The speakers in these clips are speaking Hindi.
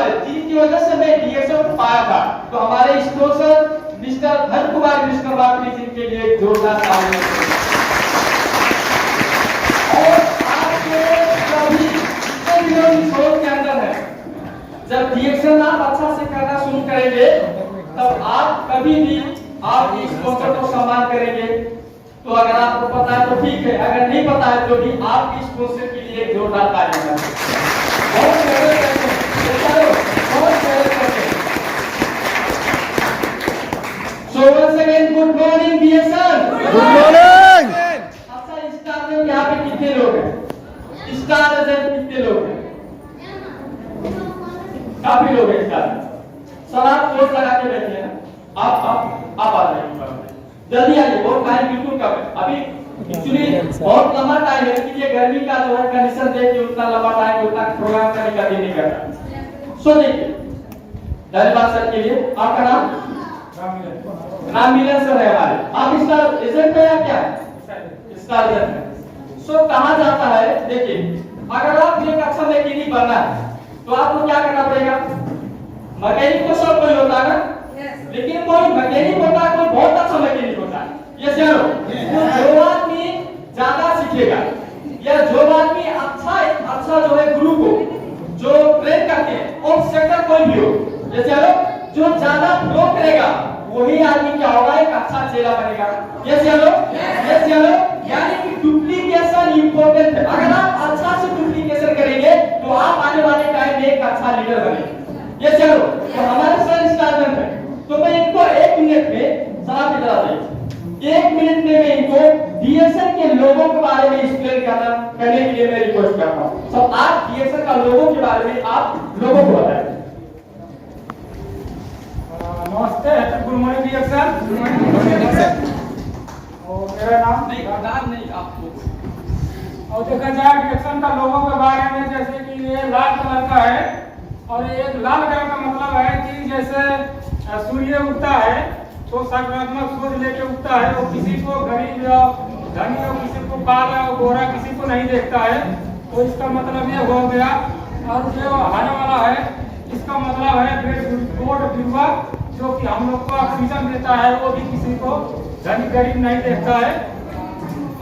वाले जिनकी वजह से मैं डीएसएफ पाया था, तो हमारे sponsor mister Dhan Kumar Vishwakarma please इनके लिए एक जोरदार ताली बजाएं। और आपके सभी जितने भी लोग इस हॉल के अंदर है, जब डीएक्शन आप अच्छा से करना शुरू करेंगे तब आप कभी भी आप स्पॉन्सर को सम्मान करेंगे। तो अगर आपको पता है तो ठीक है, अगर नहीं पता है तो भी आपकी स्पॉन्सर के लिए एक जोरदार ताली बजाएं। बहुत मेहनत करते हैं, चलो बहुत मेहनत करते हैं। So once again, good morning DSN। Good morning. अच्छा, स्टार में यहाँ पे कितने लोग हैं? स्टार एजेंट कितने लोग हैं? काफी लोग हैं स्टार में। सर आप कोट लगा के बैठिए ना, आप आ जाइए, जल्दी आइए, बहुत टाइम बिल्कुल कम है अभी। एक्चुअली बहुत लंबा टाइम है, लेकिन ये गर्मी का जो है कंडीशन देख के उतना लंबा टाइम उतना प्रोग्राम करने का दिन नहीं करता। सो देखिए, धन्यवाद सर के लिए। आपका नाम? नाम मिलन सर है हमारे। आप स्टार एजेंट है या क्या है? स्टार एजेंट है। सो कहा जाता है, देखिए अगर आप एक अच्छा मैकेनिक बनना है तो आपको क्या करना पड़ेगा? मैकेनिक तो सब कोई होता है ना, लेकिन कोई मैकेनिक होता है, कोई बहुत अच्छा मैकेनिक होता है। ये जानो, जो आदमी ज्यादा सीखेगा या जो आदमी अच्छा जो है गुरु को जो ट्रेन करते हैं, और सेक्टर कोई भी हो, ये जानो जो ज्यादा फ्लो करेगा वही आदमी क्या होगा? एक अच्छा चेला बनेगा। ये जानो, यानी कि डुप्लीकेशन इंपॉर्टेंट है। अगर आप अच्छा से डुप्लीकेशन करेंगे तो आप आने वाले टाइम में एक अच्छा लीडर बनेंगे। ये चलो, तो हमारे सर स्टार्टर है, तो मैं इनको 1 मिनट में सलाह की तरह दें, 1 मिनट में मैं इनको डीएसएन के लोगों के बारे में एक्सप्लेन करने के लिए मैं रिक्वेस्ट करता हूं। सब आप डीएसएन का लोगों के बारे में आप लोगों को बताएं। नमस्ते, good morning DSN. Good morning. और मेरा नाम नहीं आपको, और देखा जाए डीएसएन का लोगों के बारे में, जैसे कि ये लाल कलर का है, और ये लाल कलर का मतलब है कि जैसे सूर्य उगता है तो सकारात्मक सोच लेके उगता है। वो किसी को गरीब या धनी और किसी को काला और गोरा किसी को नहीं देखता है। तो इसका मतलब ये हो गया। और जो आने वाला है इसका मतलब है पेड़ पौधा जो कि हम लोग को ऑक्सीजन देता है, वो भी किसी को धनी गरीब नहीं देखता है।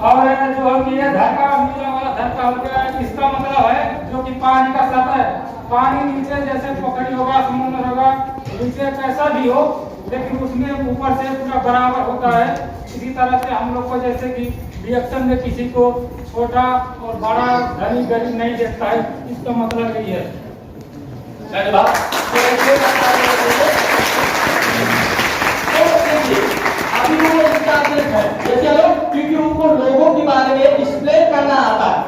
और जो हम ये धर का नीला वाला धर का हो गया, इसका मतलब है जो कि पानी का सतह है। पानी नीचे जैसे पोखरी होगा, समुद्र होगा, नीचे कैसा भी हो, लेकिन उसमें ऊपर से पूरा बराबर होता है। इसी तरह से हम लोग को जैसे कि रिएक्शन में किसी को छोटा और बड़ा धनी गरीब नहीं देखता है, इसका मतलब यही है। धन्यवाद। अभी वो स्टार्टर है, जैसे लोग क्योंकि उनको लोगों के बारे में एक्सप्लेन करना आता है,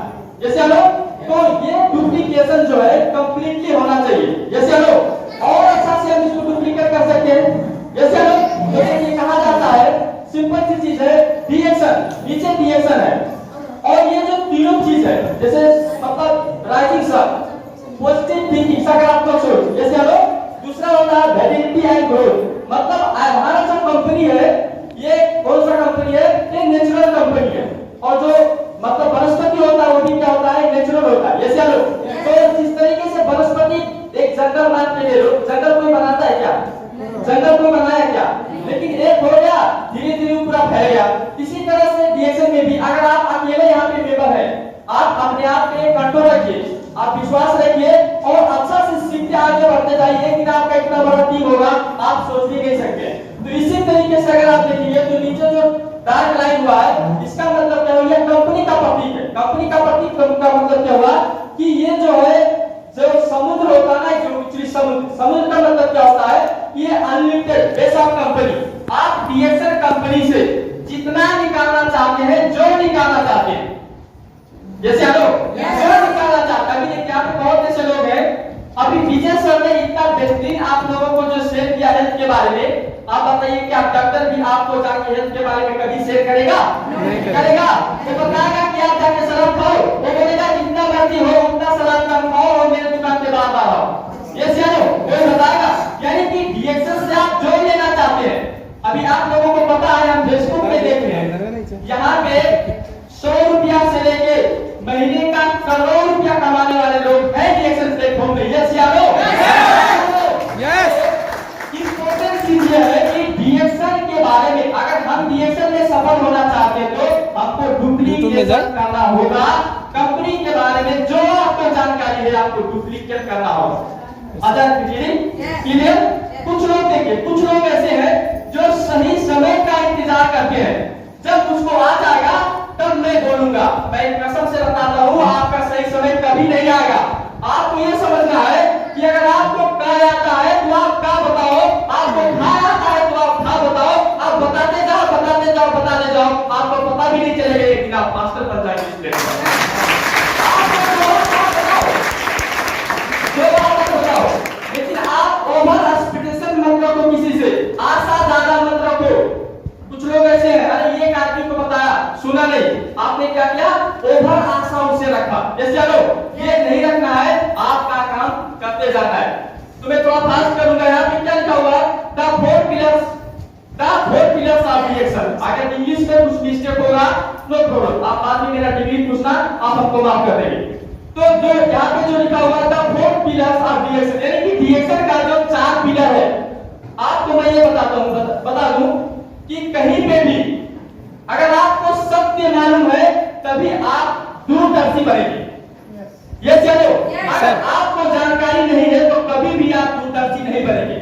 जैसे लोग, तो ये डुप्लीकेशन जो है कंप्लीटली होना चाहिए। जैसे लोग और अच्छा से हम इसको डुप्लीकेट कर सकते हैं। जैसे लोग, जैसे ये कहा जाता है, सिंपल सी चीज है, डीएक्शन, नीचे डीएक्शन है, और ये जो तीनों चीज है, जैसे मतलब राइटिंग सब, पॉजिटिव थिंकिंग, सकारात्मक सोच, जैसे लोग, दूसरा होता है वैलिडिटी एंड ग्रोथ। मतलब हमारा जो कंपनी है, ये कौन सा कंपनी है? ये नेचुरल कंपनी है, और जो मतलब वनस्पति होता है वो भी क्या होता है? नेचुरल होता है। जैसे लोग, तो जिस तरीके से वनस्पति एक जंगल मान के ले लो, जंगल कोई बनाता है क्या? जंगल कोई बनाया क्या? लेकिन एक हो गया, धीरे धीरे पूरा फैल गया। इसी तरह से डीएक्शन में भी अगर आप अकेले यहाँ पे मेंबर है, आप अपने आप पे कंट्रोल रखिए, आप विश्वास रखिए और अच्छा से सीखते आगे बढ़ते जाइए। लेकिन आपका इतना बड़ा टीम होगा आप सोच भी नहीं सकते। तो इसी तरीके से अगर आप देखेंगे तो नीचे जो डार्क लाइन हुआ है, इसका मतलब क्या हुआ? कंपनी का प्रतीक है। कंपनी का प्रतीक का मतलब क्या हुआ कि ये जो है, जो समुद्र होता है ना, जो उच्च समुद्र का मतलब क्या होता है? ये अनलिमिटेड बेस ऑफ कंपनी। आप डीएक्शन कंपनी से जितना निकालना चाहते हैं, जो निकालना चाहते हैं, जैसे हेलो जो निकालना चाहते हैं, अभी देखिए यहाँ पे बहुत ऐसे लोग हैं। अभी विजय सर ने इतना बेहतरीन आप लोगों को जो शेयर किया हेल्थ के बारे में, आप बताइए क्या डॉक्टर भी आपको जाके हेल्थ के बारे में कभी शेयर करेगा? करेगा? वो बताएगा कि आप जाके सलाद खाओ, वो बोलेगा जितना मर्जी हो उतना सलाद खाओ और मेरे दुकान पे बात आओ। ये जानो, वो बताएगा। यानी कि डीएक्शन से आप जो लेना चाहते हैं, अभी आप लोगों को पता है, हम फेसबुक पे देख रहे हैं, यहाँ पे 100 रुपया से लेके महीने का करोड़ रुपया कमाने वाले लोग हैं डीएक्शन प्लेटफॉर्म पे। यस या नो? सफल होना चाहते तो आपको डुप्लीकेशन करना होगा। कंपनी के बारे में जो आपको जानकारी है आपको डुप्लीकेट करना होगा। Other clear? कुछ लोग देखिए, कुछ लोग ऐसे हैं जो सही समय का इंतजार करते हैं, जब उसको आ जाएगा तब मैं बोलूंगा। मैं कसम से बताता हूँ आपका सही समय कभी नहीं आएगा। आपको ये समझना है कि अगर आपको कहा जाता है तो आप का बताओ, आपको खाया आता है तो आप खा बताओ, आप बताते जाओ बताते जाओ बताते जाओ, आपको पता भी नहीं चलेगा एक दिन आप मास्टर बन जाएंगे इस प्लेट पर। बताओ, लेकिन आप ओवर एक्सपेक्टेशन मत रखो किसी से, आशा ज्यादा मत रखो। कुछ लोग ऐसे हैं, अरे एक आदमी को बताया सुना नहीं, आपने क्या किया, ओवर आशा उससे रखा। जैसे चलो ये नहीं रखना है, आपका काम करते जाना है। तो मैं थोड़ा फास्ट करूंगा। यहाँ पे क्या लिखा हुआ, the four pillars of reaction. अगर इंग्लिश में कुछ मिस्टेक होगा नो प्रॉब्लम, आप बाद में मेरा डिग्री पूछना, आप हमको माफ कर देंगे। तो जो यहाँ पे जो लिखा हुआ the four pillars of reaction, यानी कि रिएक्शन का जो 4 पिलर है। आपको मैं ये बताता हूँ, बता दूं कि कहीं पे भी अगर आपको सत्य मालूम है तभी आप दूरदर्शी बनेंगे। ये चलो, अगर आपको जानकारी नहीं है तो कभी भी आप दूरदर्शी नहीं बनेंगे।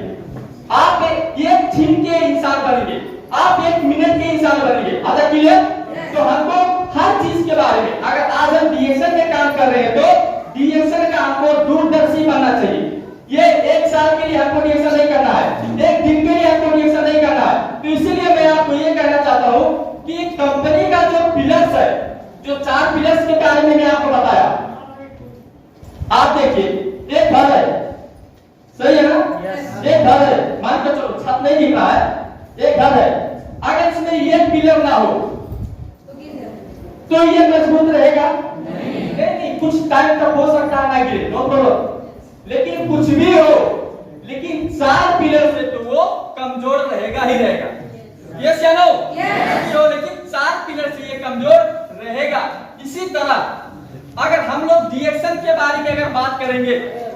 आप एक क्षण के इंसान बनेंगे, आप एक मिनट के इंसान बनेंगे। आधा क्लियर? तो हमको हर चीज के बारे में, अगर आज हम रिएक्शन में काम कर रहे हैं तो रिएक्शन का हमको दूरदर्शी बनना चाहिए। ये 1 साल के लिए हमको रिएक्शन नहीं करना है, 1 दिन के लिए हमको रिएक्शन नहीं करना है। तो इसीलिए मैं आपको ये कहना चाहता हूँ कि कंपनी का जो पिलर्स है, जो 4 पिलर्स के बारे में मैं आपको बताया, आप देखिए एक घर है, सही है ना? एक घर है, मान के चलो छत नहीं दिख रहा है, एक घर है। अगर इसमें ये पिलर ना हो तो ये मजबूत रहेगा नहीं, कुछ टाइम तक हो सकता है ना गिरे, नो प्रॉब्लम। लेकिन कुछ भी हो, लेकिन 4 पिलर से तो वो कमजोर रहेगा ही रहेगा। यस या नो? लेकिन 4 पिलर से ये कमजोर रहेगा। इसी तरह अगर हम लोग रिएक्शन के बारे में अगर बात करेंगे,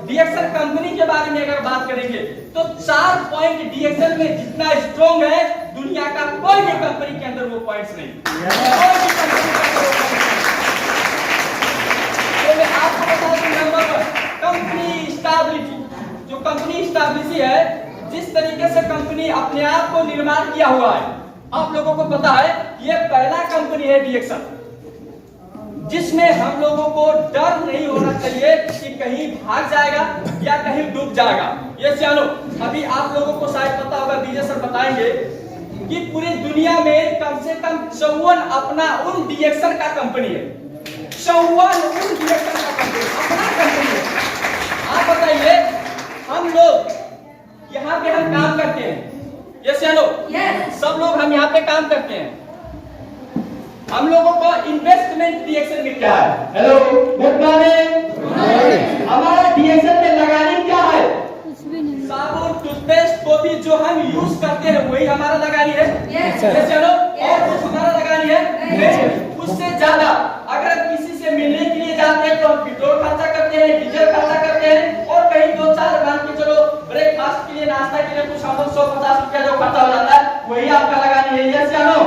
रिएक्शन कंपनी के बारे में अगर बात करेंगे, तो 4 पॉइंट रिएक्शन में जितना स्ट्रॉन्ग है दुनिया का कोई भी कंपनी के अंदर वो पॉइंट्स नहीं। कोई भी कंपनी के अंदर वो पॉइंट्स नहीं। तो मैं आपको बता दूं नंबर 1, कंपनी स्टेबिलिटी। जो कंपनी स्टेबिलिटी है, जिस तरीके से कंपनी अपने आप को निर्माण किया हुआ है, आप लोगों को पता है ये पहला कंपनी है रिएक्शन जिसमें हम लोगों को डर नहीं होना चाहिए कि कहीं भाग जाएगा या कहीं डूब जाएगा। ये चलो, अभी आप लोगों को शायद पता होगा, विजय सर बताएंगे कि पूरी दुनिया में कम से कम 54 अपना उन रिएक्शन का कंपनी है। 54 उन रिएक्शन का कंपनी अपना कंपनी है। आप बताइए, हम लोग यहाँ पे हम काम करते हैं, ये चलो सब लोग हम यहाँ पे काम करते हैं। हम लोगों को इन्वेस्टमेंट रिएक्शन में क्या है? Hello, good morning. हमारा रिएक्शन में लगानी क्या है? साबुन, टूथपेस्ट को भी जो हम यूज करते हैं वही हमारा लगानी है। चलो, और कुछ हमारा लगानी है? उससे ज्यादा अगर किसी से मिलने के लिए जाते हैं तो हम पेट्रोल खर्चा करते हैं, डीजल खर्चा करते हैं, और कहीं 2-4 मान के चलो ब्रेकफास्ट के लिए, नाश्ता के लिए कुछ हम 100-50 रुपया जो खर्चा हो जाता है वही आपका लगानी है। यस या नो?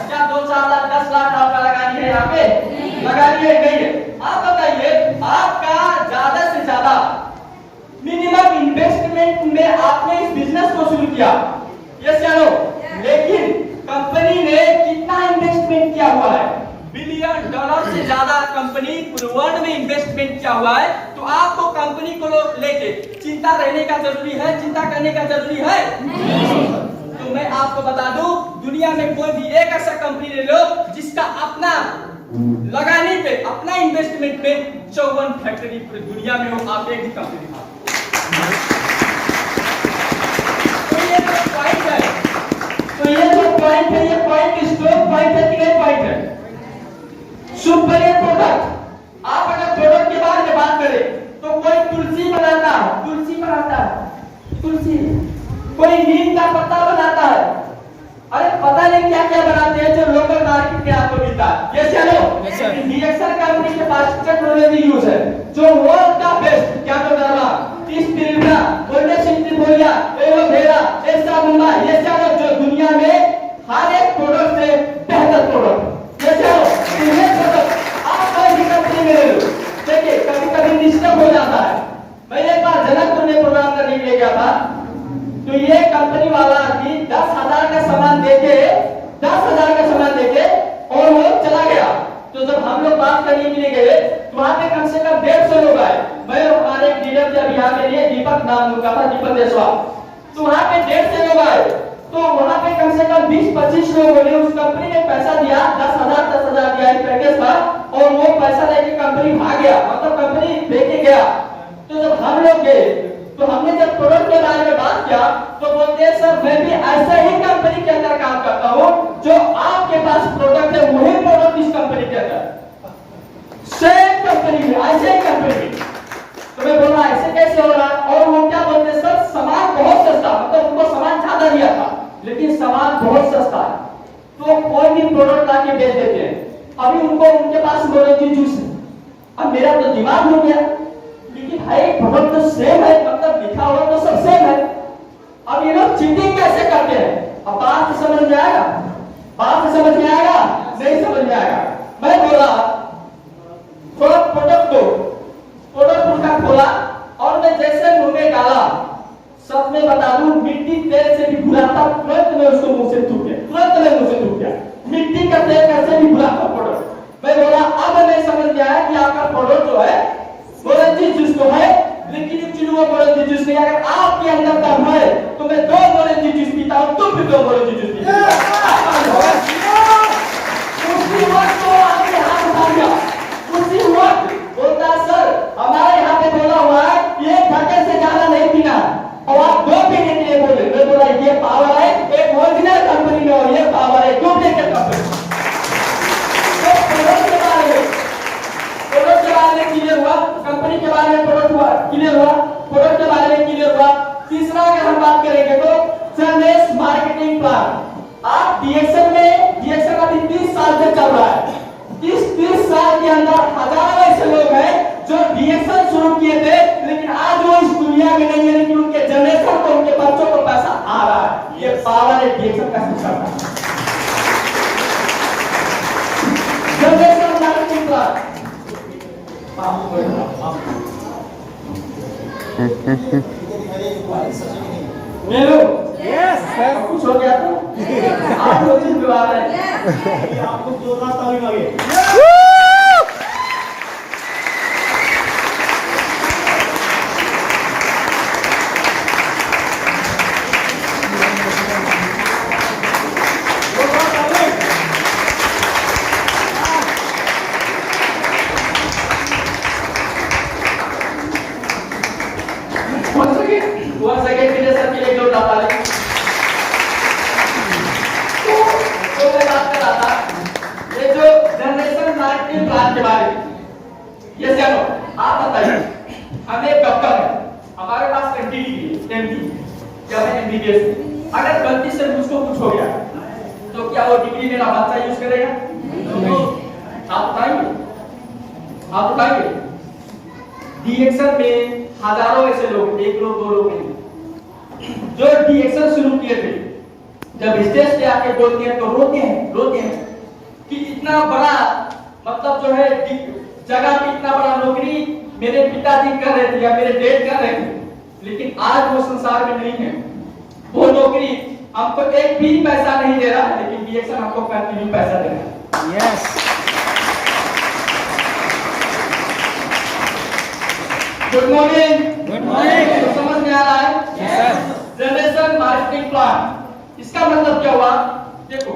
क्या 2-4 लाख 10 लाख आपका लगानी है? यहाँ पे लगानी है नहीं है? आप बताइए, आपका ज्यादा से ज्यादा मिनिमम इन्वेस्टमेंट में आपने इस बिजनेस को शुरू किया, यस या नो? लेकिन कंपनी ने कितना इन्वेस्टमेंट किया हुआ है? $बिलियन से ज्यादा कंपनी पूरे वर्ल्ड में इन्वेस्टमेंट किया हुआ है। तो आपको कंपनी को लेके चिंता रहने का जरूरी है, चिंता करने का जरूरी है नहीं। तो मैं आपको बता दूं, दुनिया में कोई भी एक ऐसा कंपनी ले लो जिसका अपना लगाने पे, अपना इन्वेस्टमेंट पे 54 फैक्ट्री पूरी दुनिया में हो, आप एक ही कंपनी दिखा। तो ये जो पॉइंट है, तो ये जो पॉइंट है, ये पॉइंट स्ट्रॉन्ग पॉइंट है कि नहीं पॉइंट है? Superior product. आप अगर प्रोडक्ट के बारे में बात करें तो कोई तुलसी बनाता है, तुलसी, कोई नीम का पत्ता बनाता है, अरे पता नहीं क्या क्या बनाते हैं जो लोकल मार्केट में आपको मिलता है। ये चलो, रिएक्शन कंपनी के पास टेक्नोलॉजी यूज है जो वर्ल्ड का बेस्ट, क्या तो डरवा, स्पिरिटा, एलोवेरा, एसा मुंबा, ये चलो जो दुनिया में हर एक प्रोडक्ट से करने के लिए गया था, तो ये कंपनी वाला कि 10,000 का सामान देके 10,000 का सामान देके और वो चला गया। तो जब हम लोग बात करने के लिए गए तो वहां पे कम से कम 150 लोग आए। मैं और हमारे लीडर थे अभी यहाँ के लिए, दीपक नाम उनका था, दीपक देशवाल। तो वहां पे 150 लोग आए, तो वहां पे कम से कम 20-25 लोगों ने उस कंपनी ने पैसा दिया, 10,000 दिया एक पैकेज था, और वो पैसा लेके कंपनी भाग गया, मतलब कंपनी लेके गया। तो जब हम लोग गए तो हमने जब प्रोडक्ट के बारे में बात किया तो बोलते हैं सर मैं भी ऐसे ही कंपनी के अंदर काम करता हूँ, जो आपके पास प्रोडक्ट है वही प्रोडक्ट इस कंपनी के अंदर, सेम कंपनी में, ऐसे ही कंपनी में। तो मैं बोला ऐसे कैसे हो रहा? और वो क्या बोलते हैं सर सामान बहुत सस्ता, मतलब उनको सामान ज्यादा दिया था लेकिन सामान बहुत सस्ता है, तो कोई भी प्रोडक्ट लाके बेच देते हैं। अभी उनको उनके पास मोरेंजी जूस है। अब मेरा तो दिमाग हो गया, लेकिन भाई प्रोडक्ट तो सेम है, मतलब लिखा हुआ तो सब सेम है। अब ये लोग चीटिंग कैसे करते हैं? अब बात समझ में आएगा? बात समझ में आएगा? नहीं समझ में आएगा। मैं बोला थोड़ा प्रोडक्ट उनका खोला और मैं जैसे मुंह में डाला, सब में बता दूं मिट्टी तेल से भी बुरा था, तुरंत में उसको मुंह से थूक गया, तुरंत में मुंह से थूक गया। मिट्टी का तेल कैसे भी बुरा था प्रोडक्ट। मैं बोला अब मैं समझ में आया कि आपका प्रोडक्ट जो है मोरेंजी जूस तो है, लेकिन एक्चुअली वो मोरेंजी जूस नहीं। अगर आपके अंदर दम है तो मैं 2 मोरेंजी जूस पीता हूं, तुम भी 2 मोरेंजी जूस पीते उसी वक्त तो आपने हाथ उठा दिया, उसी वक्त बोलता सर हमारे यहाँ पे बोला हुआ है ये घंटे से ज्यादा नहीं पीना और आप 2 पीने के लिए बोले। मैं बोला ये पावर है एक ओरिजिनल कंपनी में और ये पावर है डुप्लीकेट कंपनी। तो प्रोडक्ट के बारे में क्लियर हुआ, कंपनी के बारे में प्रोडक्ट हुआ क्लियर हुआ, प्रोडक्ट के बारे में क्लियर हुआ। तीसरा अगर हम बात करेंगे तो सर्विस मार्केटिंग प्लान। आप डीएक्शन अभी 30 साल से चल रहा है। 30 साल के अंदर हजारों ऐसे लोग हैं जो डीएक्शन शुरू किए थे, लेकिन आज वो इस दुनिया में नहीं है, लेकिन उनके जनरेशन को, उनके बच्चों को पैसा आ रहा है। ये पावर है डीएक्शन का सिस्टम का। Generation marketing plan yes sir, कुछ हो गया तो आप लोग चीज बुला रहे हैं, आपको जोरदार ताली मांगे। once again मेरे सर के लिए जोरदार ताली। तो मैं बात कर रहा था ये जो जनरेशन मार्केटिंग प्लान के बारे में। ये जानो आप बताइए, हमें एक डॉक्टर है, हमारे पास एमडी क्या है एमबीबीएस, अगर गलती से मुझको कुछ हो गया तो क्या वो डिग्री मेरा बच्चा यूज करेगा? आप बताइए, आप बताइए। डीएक्शन में हजारों ऐसे लोग, 1 लोग 2 लोग नहीं, जो डीएक्शन शुरू किए थे, जब स्टेज पे आके बोलते हैं तो रोते हैं कि इतना बड़ा मतलब जो है जगह पे इतना बड़ा नौकरी मेरे पिताजी कर रहे थे या मेरे डैड कर रहे थे, लेकिन आज वो संसार में नहीं है। वो नौकरी हमको एक भी पैसा नहीं दे रहा, लेकिन डीएक्शन हमको कंटिन्यू पैसा दे रहा है। Yes, good morning. तो समझ में आ रहा है? यस। जनरेशन मार्केटिंग प्लान, इसका मतलब क्या हुआ? देखो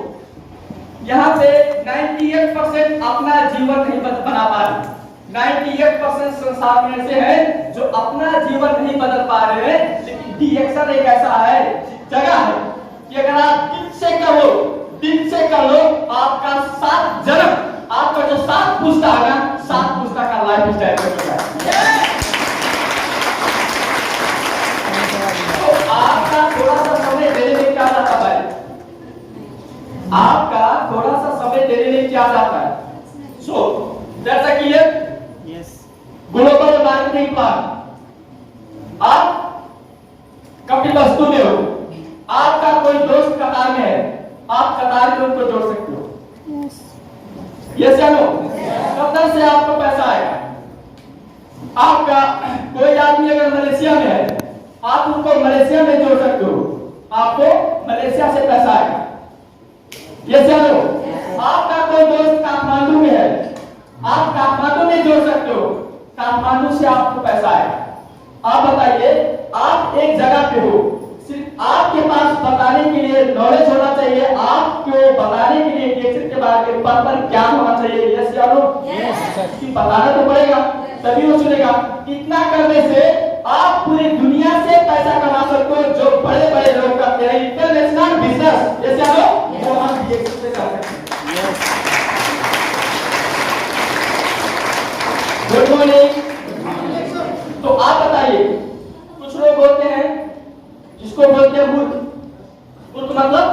यहाँ पे 98% अपना जीवन नहीं बना पा रहे, 98% संसार में ऐसे हैं जो अपना जीवन नहीं बदल पा रहे हैं। लेकिन डीएक्शन एक ऐसा है जगह है कि अगर आप दिल से कर लो आपका 7 जन्म, आपका जो 7 पुश्ता है ना, 7 पुश्ता का लाइफ स्टाइल बन जाता है। आपका थोड़ा सा समय देने में क्या जाता है? आपका थोड़ा सा समय देने में क्या जाता है? सो जैसा कि ये ग्लोबल मार्केटिंग प्लान, आप कभी वस्तु में हो, आपका कोई दोस्त कतार में है, आप कतार में उनको जोड़ सकते हो। यस या नो? कतार से आपको पैसा आएगा। आपका कोई आदमी अगर मलेशिया में है, आप उनको मलेशिया में जोड़ सकते हो, आपको मलेशिया से पैसा आएगा। ये चलो, आपका कोई दोस्त काठमांडू में है, आप काठमांडू में जोड़ सकते हो, काठमांडू से आपको पैसा आएगा। आप बताइए, आप एक जगह पे हो, सिर्फ आपके पास बताने के लिए नॉलेज होना चाहिए, आपको बताने के लिए डीएक्शन के बारे में पर ज्ञान होना चाहिए। यस या नो? कि बताना तो पड़ेगा, तभी वो सुनेगा। इतना करने से आप पूरी दुनिया से पैसा कमा सकते हो, जो बड़े बड़े लोग करते हैं, इंटरनेशनल बिजनेस। यस या नो? वो हम डीएक्शन से कर सकते हैं। Good morning. तो आप बताइए, कुछ लोग बोलते हैं, जिसको बोलते हैं मूर्ख। मूर्ख मतलब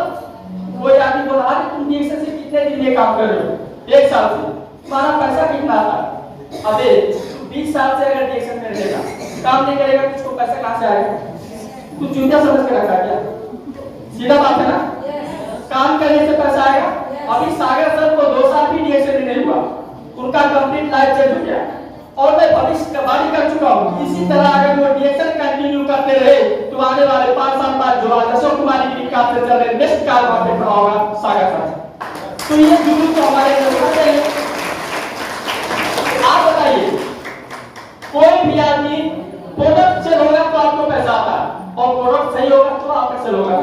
कोई आदमी बोला कि तुम डीएक्शन से कितने दिन में काम कर रहे हो? 1 साल से। तुम्हारा पैसा कितना आता है? अबे 20 साल से अगर डीएक्शन में रहेगा, काम नहीं करेगा, तुझको पैसा कहां से आएगा? तू चूतिया समझ के रखा क्या? सीधा बात है ना? काम करने से पैसा आएगा। अभी सागर सर को 2 साल भी डीएक्शन नहीं हुआ, उनका कंप्लीट लाइफ चेंज हो गया। और मैं भविष्य का वाणी कर चुका हूं, इसी तरह अगर वो डीएक्शन कंटिन्यू करते रहे तो आने वाले 5 साल बाद जो आज अशोक कुमार की कार से चल रहे नेक्स्ट कार वहां पे खड़ा होगा सागर सर। तो ये जुनून तो हमारे अंदर होना चाहिए। आप बताइए, कोई भी आदमी प्रोडक्ट सेल होगा तो आपको पैसा आता है, और प्रोडक्ट सही होगा तो आपका सेल होगा।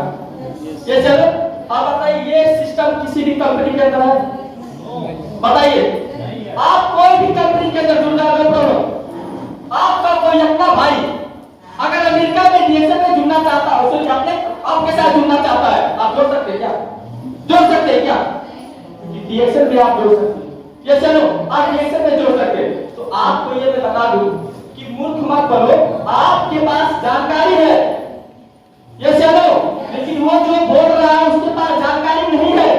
ये चलो, आप बताइए, ये सिस्टम किसी भी कंपनी के अंदर है? बताइए, आप कोई भी कंपनी के अंदर जुड़ जाओगे, आपका कोई अपना भाई अगर अमेरिका में डीएक्शन में जुड़ना चाहता है, उसको अपने आपके साथ जुड़ना चाहता है, आप जोड़ सकते हैं क्या? जोड़ सकते हैं क्या? डीएक्शन में आप जोड़ सकते हैं। ये चलो, आप डीएक्शन में जोड़ सकते हैं। तो आपको ये मैं बता दूं कि मूर्ख मत बनो, आपके पास जानकारी है। ये चलो, लेकिन वो जो बोल रहा है उसके पास जानकारी नहीं है।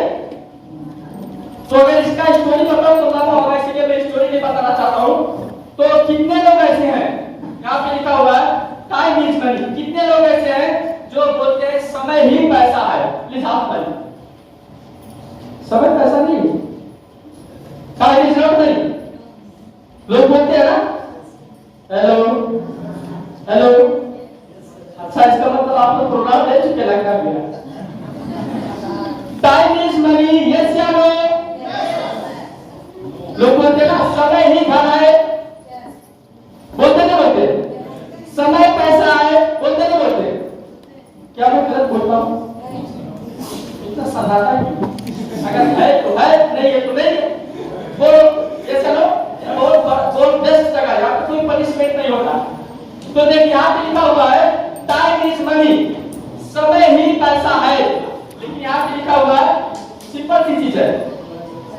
तो अगर इसका स्टोरी बताऊं तो लंबा होगा, इसलिए मैं स्टोरी नहीं बताना चाहता हूं। तो कितने लोग ऐसे हैं, यहाँ पे लिखा हुआ है टाइम इज मनी, कितने लोग ऐसे हैं जो बोलते हैं समय ही पैसा है? लिखा पर समय पैसा नहीं, टाइम इज नॉट मनी। लोग बोलते हैं ना, हेलो हेलो। अच्छा, इसका मतलब आप लोग प्रोग्राम ले चुके लगता है। टाइम इज मनी, यस या नो? लोग बोलते हैं ना, समय ही धन है, बोलते नहीं बोलते? समय पैसा है, बोलते नहीं बोलते? क्या मैं गलत बोलता हूं? इतना सन्नाटा है, अगर है तो है, नहीं है तो नहीं है। बोलो, ये चलो, बहुत बेस्ट जगह है, यहाँ पे कोई पनिशमेंट नहीं होता। तो देखिए, यहाँ पे लिखा हुआ है टाइम इज मनी, समय ही पैसा है। लेकिन यहाँ पे लिखा हुआ है सिंपल सी चीज है,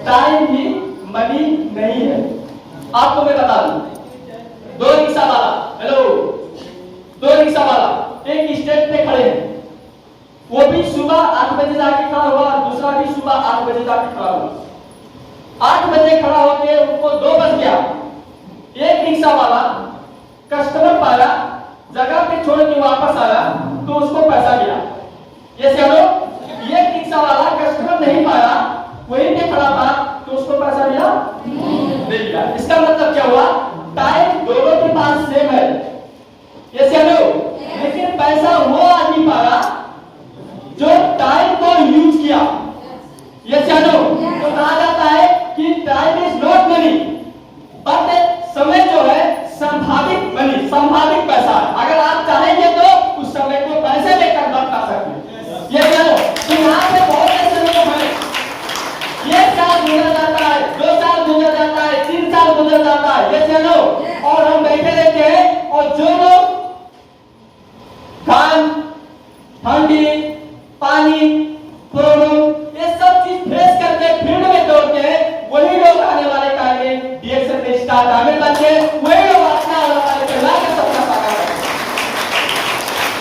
टाइम ही मनी नहीं है। आपको मैं बता दूं, 2 रिक्शा वाला, हेलो, 2 रिक्शा वाला एक स्टेज पे खड़े हैं, वो भी सुबह 8 बजे जाके खड़ा हुआ, दूसरा भी सुबह 8 बजे जाके खड़ा हुआ। 8 बजे खड़ा होके उनको 2 बज गया। एक रिक्शा वाला कस्टमर पाया, जगह पे छोड़ के वापस आया तो उसको पैसा मिला। ये चलो, एक रिक्शा वाला कस्टमर नहीं पाया, वहीं पे खड़ा था तो उसको पैसा मिला? नहीं मिला। इसका मतलब क्या हुआ? टाइम दोनों के पास सेम है। ये चलो, लेकिन पैसा वो आदमी पाया जो टाइम को यूज किया। ये चलो, तो कहा जाता है कि time is not money, but समय जो है संभावित मनी, संभावित पैसा। अगर आप चाहेंगे तो उस समय को पैसे में कन्वर्ट कर सकते हैं। ये चलो, तो यहाँ पे बहुत ऐसे लोग हैं, 1 साल गुजर जाता है, 2 साल गुजर जाता है, 3 साल गुजर जाता है, ये चलो, और हम बैठे रहते हैं। और जो लोग खान, ठंडी, पानी, प्रॉब्लम, ये सब चीज फेस करके फील्ड में दौड़ते हैं, वही लोग आने वाले टाइम में डीएक्शन में स्टार डायमंड बनते हैं, वही लोग अपना आने वाले परिवार का सपना साकार करते हैं।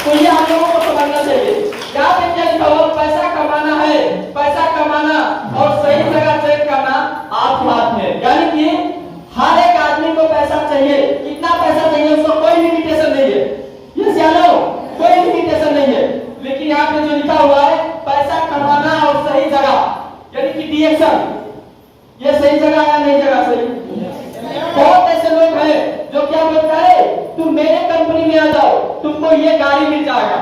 तो ये हम लोगों को समझना चाहिए। यहाँ पे क्या लिखा हुआ? पैसा कमाना है, पैसा कमाना और सही जगह चेक करना आपके हाथ में। यानी कि हर एक आदमी को पैसा चाहिए, कितना पैसा चाहिए उसको कोई लिमिटेशन नहीं है। ये जानो, कोई लिमिटेशन नहीं है। लेकिन यहाँ पे जो लिखा हुआ है पैसा कमाना और सही जगह, यानी कि डीएक्शन, ये सही जगह या नहीं जगह सही? बहुत ऐसे लोग हैं जो क्या बोलता है, तुम मेरे कंपनी में आ जाओ, तुमको ये गाड़ी मिल जाएगा।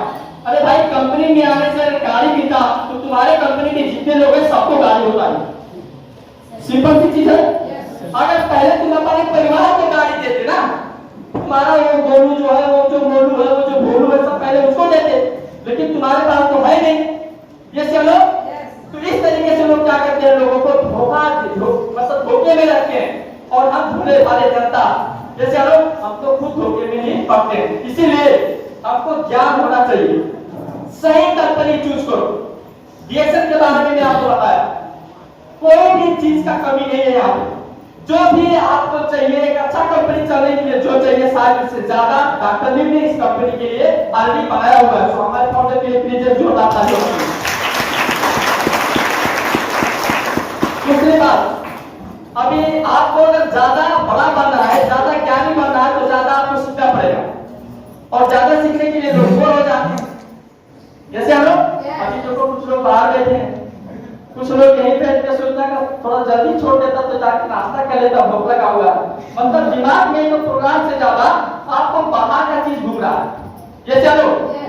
अरे भाई कंपनी में आने से अगर गाड़ी मिलता तो तुम्हारे कंपनी में जितने लोग हैं सबको गाड़ी होता है। सिंपल सी चीज है। अगर पहले तुम अपने परिवार को गाड़ी देते ना, तुम्हारा वो गोलू जो है, वो जो मोलू है, वो जो भोलू है, सब पहले उसको देते, लेकिन तुम्हारे पास तो है नहीं। ये चलो तो इस तरीके से लोग क्या करते हैं, लोगों को धोखा मतलब धोखे में रखते हैं। और हम भोले भाले जनता ये चलो हम तो खुद धोखे में ही पड़ते हैं। इसीलिए आपको ज्ञान होना चाहिए, सही कंपनी चूज करो। डीएक्सन के बारे में मैंने आपको बताया, कोई भी चीज का कमी नहीं है यहाँ पे। जो भी आपको चाहिए एक अच्छा कंपनी चलने के लिए जो चाहिए शायद उससे ज्यादा डॉक्टर ली ने इस कंपनी के लिए ऑलरेडी बनाया हुआ है। तो हमारे फाउंडर के लिए प्लीज जोरदार तालियां। दूसरी बात, अभी आपको अगर ज्यादा बड़ा बनना है, ज्यादा ज्ञानी बनना है तो ज्यादा आपको सीखना पड़ेगा और ज्यादा सीखने के लिए लोग बोर हो जाते हैं। जैसे हम लोग अभी देखो कुछ लोग बाहर बैठे हैं, कुछ लोग यहीं पे इनका सोचता है थोड़ा जल्दी छोड़ देता तो जाके नाश्ता कर लेता, भूख लगा हुआ है। मतलब दिमाग में तो प्रोग्राम से ज्यादा आपको बाहर का चीज घूम रहा है। ये चलो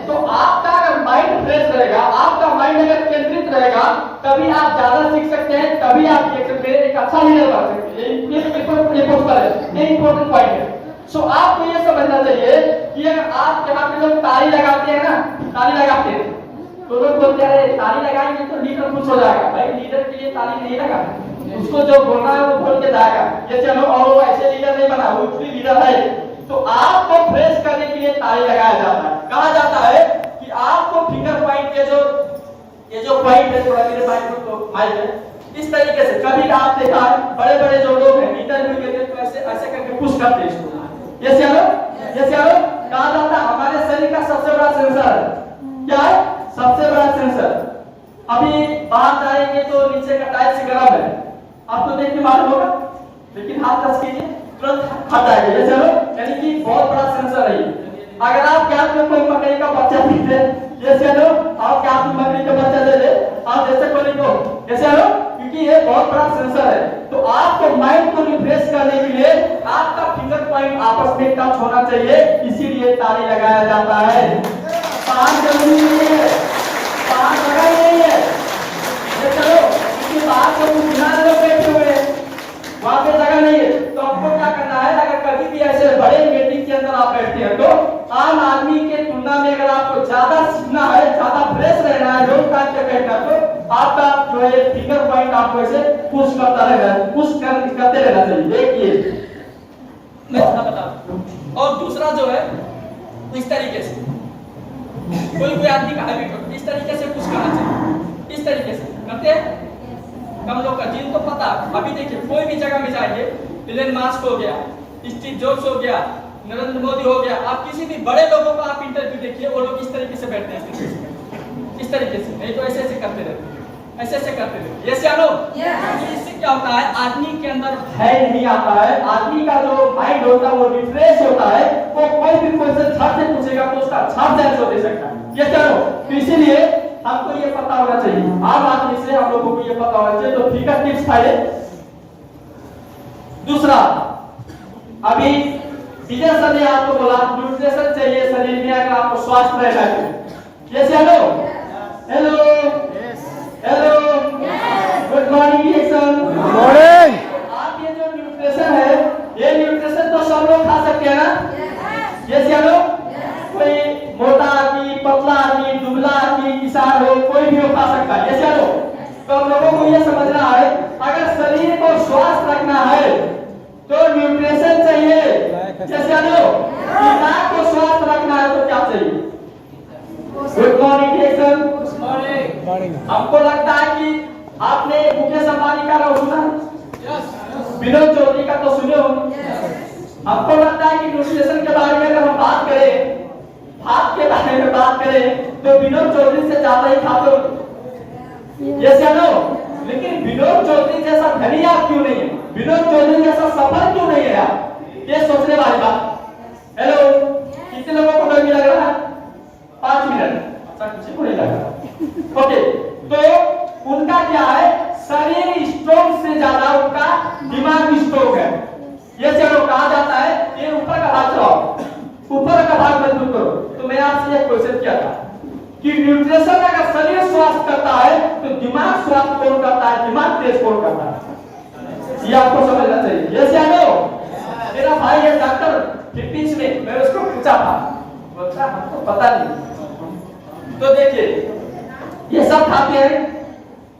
तो आपका अगर माइंड फ्रेश रहेगा, आपका माइंड अगर केंद्रित रहेगा, तभी आप ज्यादा सीख सकते हैं, तभी आप देख सकते हैं एक अच्छा लीडर बन सकते हैं। ये इंपॉर्टेंट पॉइंट है। सो आपको ये समझना चाहिए कि अगर आप यहाँ पे लोग ताली लगाते हैं ना, ताली लगाते हैं तो लोग बोलते हैं ताली लगाएंगे तो लीडर खुश हो जाएगा। भाई लीडर के लिए ताली नहीं लगाते, उसको जो बोलना है वो बोल के जाएगा। ये चलो और वो ऐसे लीडर नहीं बना, वो भी लीडर है। तो आपको फ्रेश करने के लिए ताली लगाया जाता है। कहा जाता है कि आपको फिंगर पॉइंट के ये जो पॉइंट है, थोड़ा मेरे माइक को माइक है, इस तरीके से कभी आप देखा है बड़े बड़े जो लोग हैं इंटरव्यू के लिए तो ऐसे ऐसे करके पुश करते हैं इसको। ये चलो कहा जाता है हमारे शरीर का सबसे बड़ा सेंसर क्या है, सबसे बड़ा सेंसर। अभी बाहर जाएंगे तो नीचे का टाइल्स गर्म है, आपको देख के मालूम होगा, लेकिन हाथ टच कीजिए तुरंत हट जाएगा। ये चलो यानी कि बहुत बड़ा सेंसर है। अगर आप क्या में कोई मकड़ी का बच्चा दिखते, ये चलो आप क्या मकड़ी का बच्चा ले ले, आप जैसे कोई को ये चलो, क्योंकि ये बहुत बड़ा सेंसर है। तो आपको माइंड को रिफ्रेश करने के लिए आपका फिंगर पॉइंट आपस में टच होना चाहिए, इसीलिए ताली लगाया जाता है। पान जरूरी नहीं है, पान लगा नहीं है। ये चलो इसकी बात को बिना लोग बैठे हुए हैं, वहां पे जगह नहीं है। तो आपको क्या करना है, अगर कभी भी ऐसे बड़े मीटिंग के अंदर आप बैठते हैं तो आम आदमी के तुलना में अगर आपको ज्यादा सीखना है, ज्यादा फ्रेश रहना है, रोज टाइम पे बैठना, तो आपका जो है फिंगर पॉइंट आपको ऐसे पुश करता रहेगा, पुश करते रहना चाहिए। देखिए मैं बता, और दूसरा जो है इस तरीके से कोई आदमी का हैबिट हो, इस तरीके से पुश करना चाहिए, इस तरीके से करते हैं कम लोग का। जिनको पता, अभी देखिए कोई भी जगह में जाएंगे, इलन मास्क हो गया, स्टीव जॉब्स हो गया, नरेंद्र मोदी हो गया, आप किसी भी बड़े लोगों का आप इंटरव्यू देखिए, वो लोग इस तरीके से बैठते हैं, इस तरीके से, नहीं तो ऐसे ऐसे करते रहते हैं, ऐसे ऐसे करते रहते हैं। ये जानो इससे क्या होता है, आदमी के अंदर भय नहीं आता है, आदमी का जो माइंड होता है वो रिफ्रेश होता है, वो कोई भी क्वेश्चन झट से पूछेगा तो उसका झट से आंसर दे सकता है। ये जानो, तो इसीलिए हमको ये पता होना चाहिए, आम आदमी से हम लोगों को ये पता होना चाहिए। तो ठीक है, टिप्स था ये। दूसरा, अभी विजय सर ने आपको बोला न्यूट्रिशन चाहिए शरीर में अगर आपको स्वास्थ्य रहना है। Yes hello hello hello, good morning action, good morning. आप ये जो न्यूट्रिशन है, ये न्यूट्रिशन तो सब लोग खा सकते हैं ना। यस हेलो, कोई मोटा आदमी, पतला आदमी, दुबला आदमी, किसान हो, कोई भी हो खा सकता है। ये चलो, तो हम लोगों को ये समझना है अगर शरीर को स्वस्थ रखना है तो न्यूट्रिशन चाहिए। जैसे लो दिमाग को स्वस्थ रखना है तो क्या चाहिए? Good morning action, good morning. हमको लगता है कि आपने मुकेश अंबानी का नाम सुना, विनोद चौधरी का तो सुने हो। हमको लगता है कि न्यूट्रिशन के बारे में अगर हम बात करें, भात के बारे में बात करें तो विनोद चौधरी से ज्यादा ही खाते हो। जैसे लो, लेकिन विनोद चौधरी जैसा धनी आप क्यों नहीं है, विनोद चौधरी जैसा सफल क्यों नहीं है आप? ये सोचने वाली बात। हेलो, कितने लोगों को गर्मी लग रहा है? 5 मिनट, अच्छा किसी को नहीं लग रहा। ओके, तो उनका क्या है, शरीर स्ट्रोंग से ज्यादा उनका दिमाग स्ट्रोंग है। ये चलो कहा जाता है ये ऊपर का भाग चलाओ, ऊपर का भाग मजबूत करो। तो एक क्वेश्चन किया था कि न्यूट्रिशन अगर शरीर स्वास्थ्य करता है तो दिमाग स्वास्थ्य कौन करता है, दिमाग तेज कौन करता है, ये आपको समझना चाहिए। यस या नो? मेरा भाई है डॉक्टर फिटनेस में, मैं उसको पूछा था, बोलता हमको पता नहीं। तो देखिए ये सब खाते हैं,